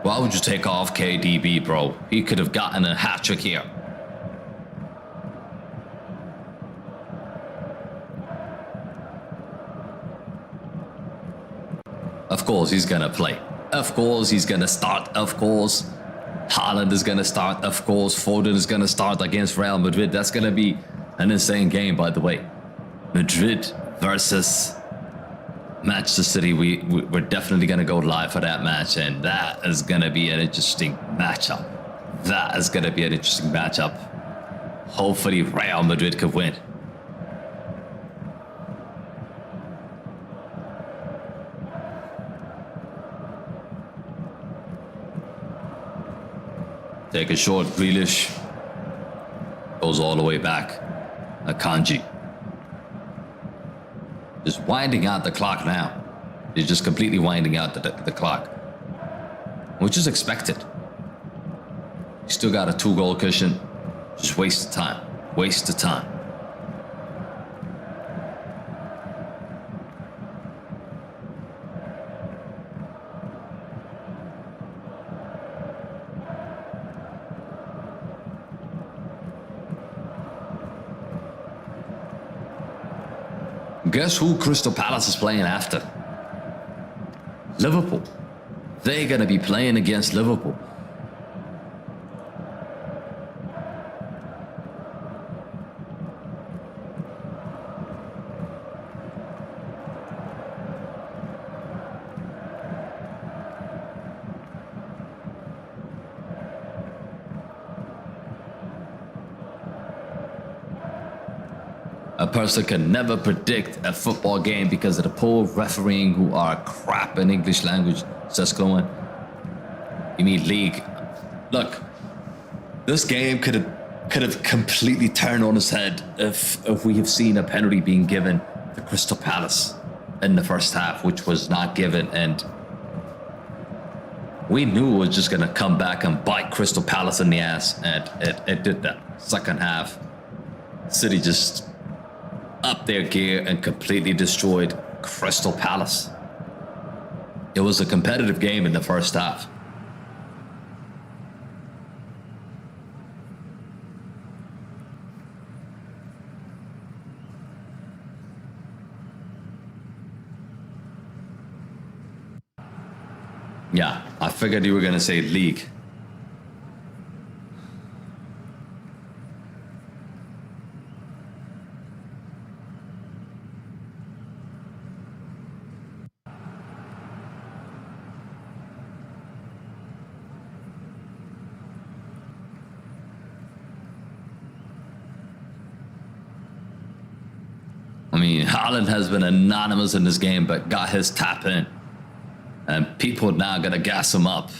Why would you take off KDB, bro? He could have gotten a hat trick here. Of course he's gonna play. Of course he's gonna start. Of course Haaland is gonna start. Of course Foden is gonna start against Real Madrid. That's gonna be an insane game, by the way. Madrid versus Manchester City. We're definitely gonna go live for that match, and that is gonna be an interesting matchup. That is gonna be an interesting matchup. Hopefully Real Madrid could win. Take a short, Grealish. Goes all the way back. Akanji. Just winding out the clock now. He's just completely winding out the clock. Which is expected. He's still got a 2-goal cushion. Just waste of time. Waste of time. Guess who Crystal Palace is playing after? Liverpool. They're going to be playing against Liverpool. A person can never predict a football game because of the poor refereeing who are crap in English language, says Chloe. You mean league? Look, this game could have completely turned on its head if we have seen a penalty being given to Crystal Palace in the first half, which was not given, and we knew it was just gonna come back and bite Crystal Palace in the ass, and it did that. Second half, City just up their gear and completely destroyed Crystal Palace. It was a competitive game in the first half. Yeah, I figured you were going to say league. I mean, Haaland has been anonymous in this game, but got his tap in. And people now gonna gas him up.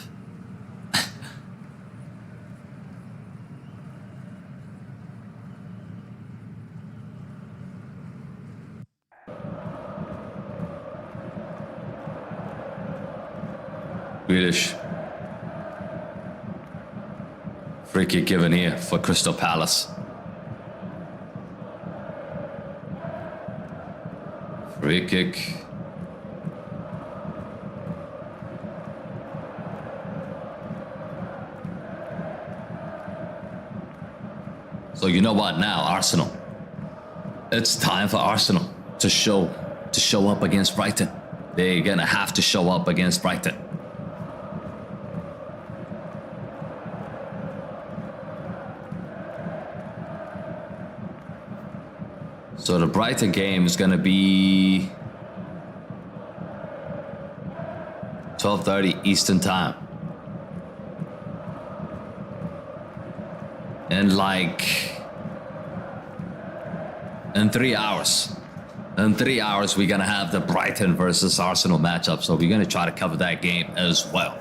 Grealish. Free kick given here for Crystal Palace. Free kick. So you know what now, Arsenal? It's time for Arsenal to show up against Brighton. They're gonna have to show up against Brighton. So the Brighton game is going to be 12:30 Eastern time. And in 3 hours. In 3 hours, we're going to have the Brighton versus Arsenal matchup. So we're going to try to cover that game as well.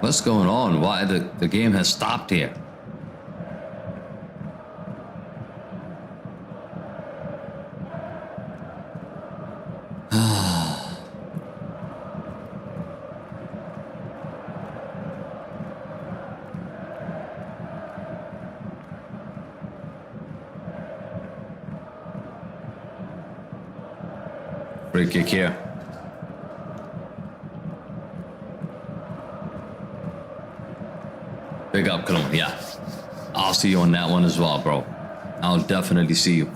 What's going on? Why the game has stopped here? Free kick here. Big up, Cologne. Yeah. I'll see you on that one as well, bro. I'll definitely see you.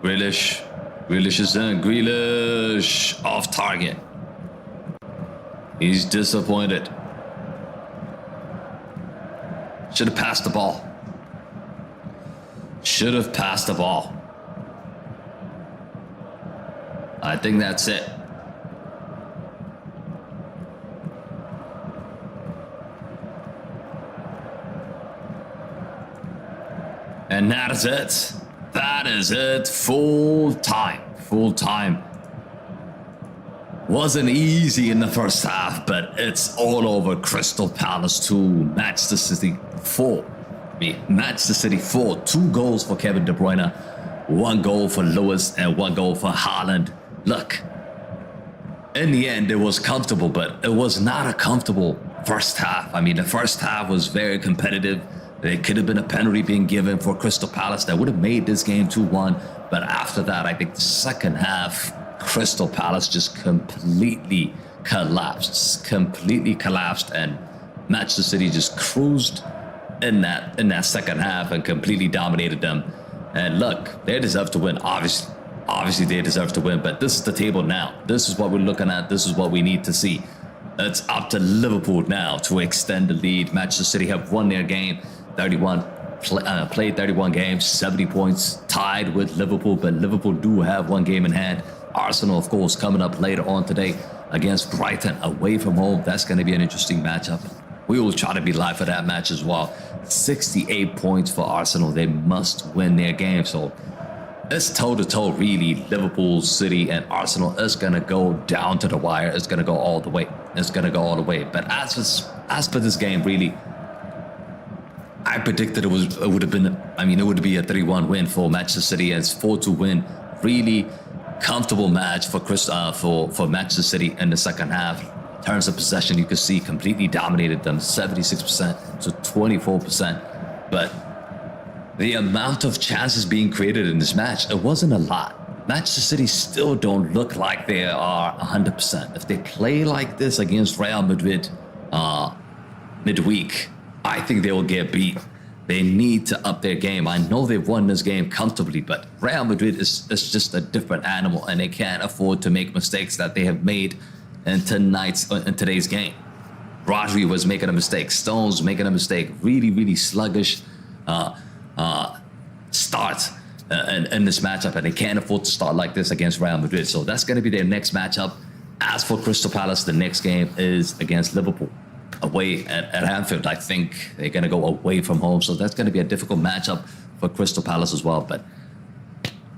Grealish. Grealish is in. Grealish off target. He's disappointed. Should have passed the ball. I think that's it. And that is it. That is it. Full time. Wasn't easy in the first half, but it's all over. Crystal Palace 2, Manchester City 4. Manchester City 4. 2 goals for Kevin De Bruyne, 1 goal for Lewis, and 1 goal for Haaland. Look, in the end, it was comfortable, but it was not a comfortable first half. I mean, the first half was very competitive. There could have been a penalty being given for Crystal Palace that would have made this game 2-1. But after that, I think the second half, Crystal Palace just completely collapsed, and Manchester City just cruised in that second half and completely dominated them. And look, they deserve to win. Obviously they deserve to win, but this is the table now. This is what we're looking at. This is what we need to see. It's up to Liverpool now to extend the lead. Manchester City have won their game, played 31 games, 70 points, tied with Liverpool, but Liverpool do have 1 game in hand. Arsenal, of course, coming up later on today against Brighton away from home. That's going to be an interesting matchup. We will try to be live for that match as well. 68 points for Arsenal. They must win their game. So it's toe-to-toe, really. Liverpool, City, and Arsenal is going to go down to the wire. It's going to go all the way. But as for this game, really, I predicted it would be a 3-1 win for Manchester City, and it's 4-2 win. Really comfortable match for Manchester City in the second half. In terms of possession, you could see completely dominated them, 76% to 24%. But the amount of chances being created in this match, it wasn't a lot. Manchester City still don't look like they are 100%. If they play like this against Real Madrid midweek, I think they will get beat. They need to up their game. I know they've won this game comfortably, but Real Madrid is just a different animal, and they can't afford to make mistakes that they have made in today's game. Rodri was making a mistake. Stones making a mistake. Really sluggish start in this matchup, and they can't afford to start like this against Real Madrid. So that's going to be their next matchup. As for Crystal Palace, the next game is against Liverpool, away at Anfield. I think they're going to go away from home, so that's going to be a difficult matchup for Crystal Palace as well. But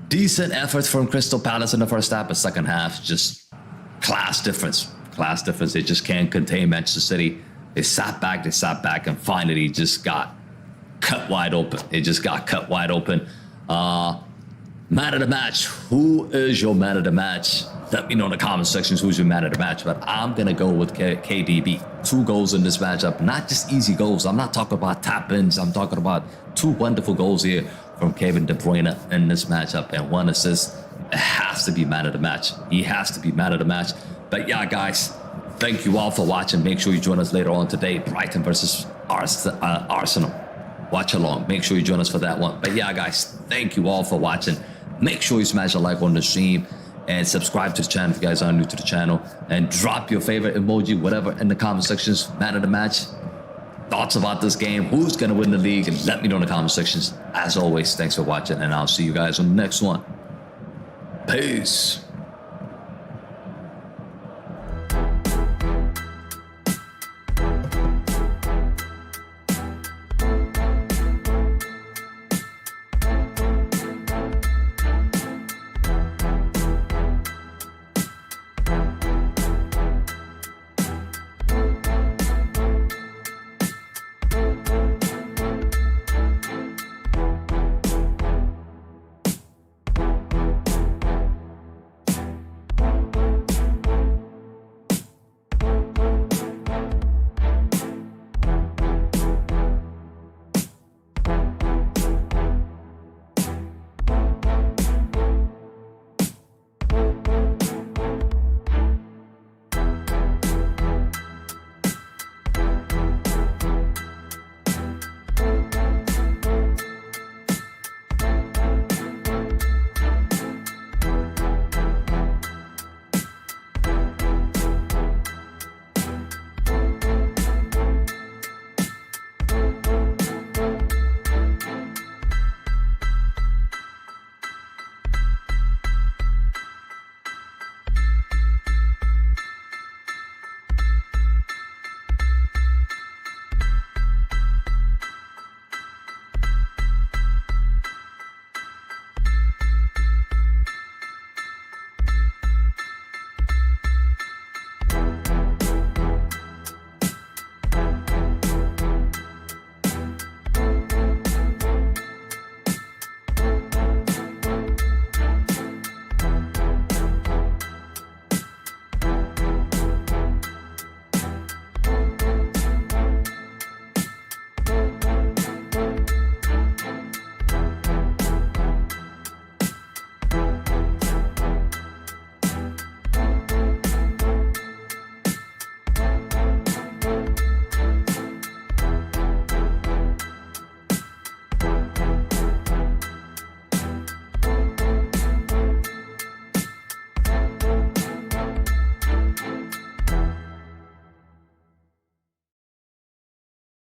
decent effort from Crystal Palace in the first half, but second half, just class difference. They just can't contain Manchester City. They sat back, and finally just got cut wide open. Man of the match. Who is your man of the match? Let me know in the comment sections who's your man of the match. But I'm going to go with KDB. 2 goals in this matchup. Not just easy goals. I'm not talking about tap-ins. I'm talking about 2 wonderful goals here from Kevin De Bruyne in this matchup. And 1 assist. It has to be man of the match. He has to be man of the match. But yeah, guys, thank you all for watching. Make sure you join us later on today. Brighton versus Arsenal. Watch along. Make sure you join us for that one. But yeah, guys, thank you all for watching. Make sure you smash a like on the stream and subscribe to the channel if you guys are new to the channel. And drop your favorite emoji, whatever, in the comment sections. Man of the match. Thoughts about this game. Who's going to win the league? And let me know in the comment sections. As always, thanks for watching. And I'll see you guys on the next one. Peace.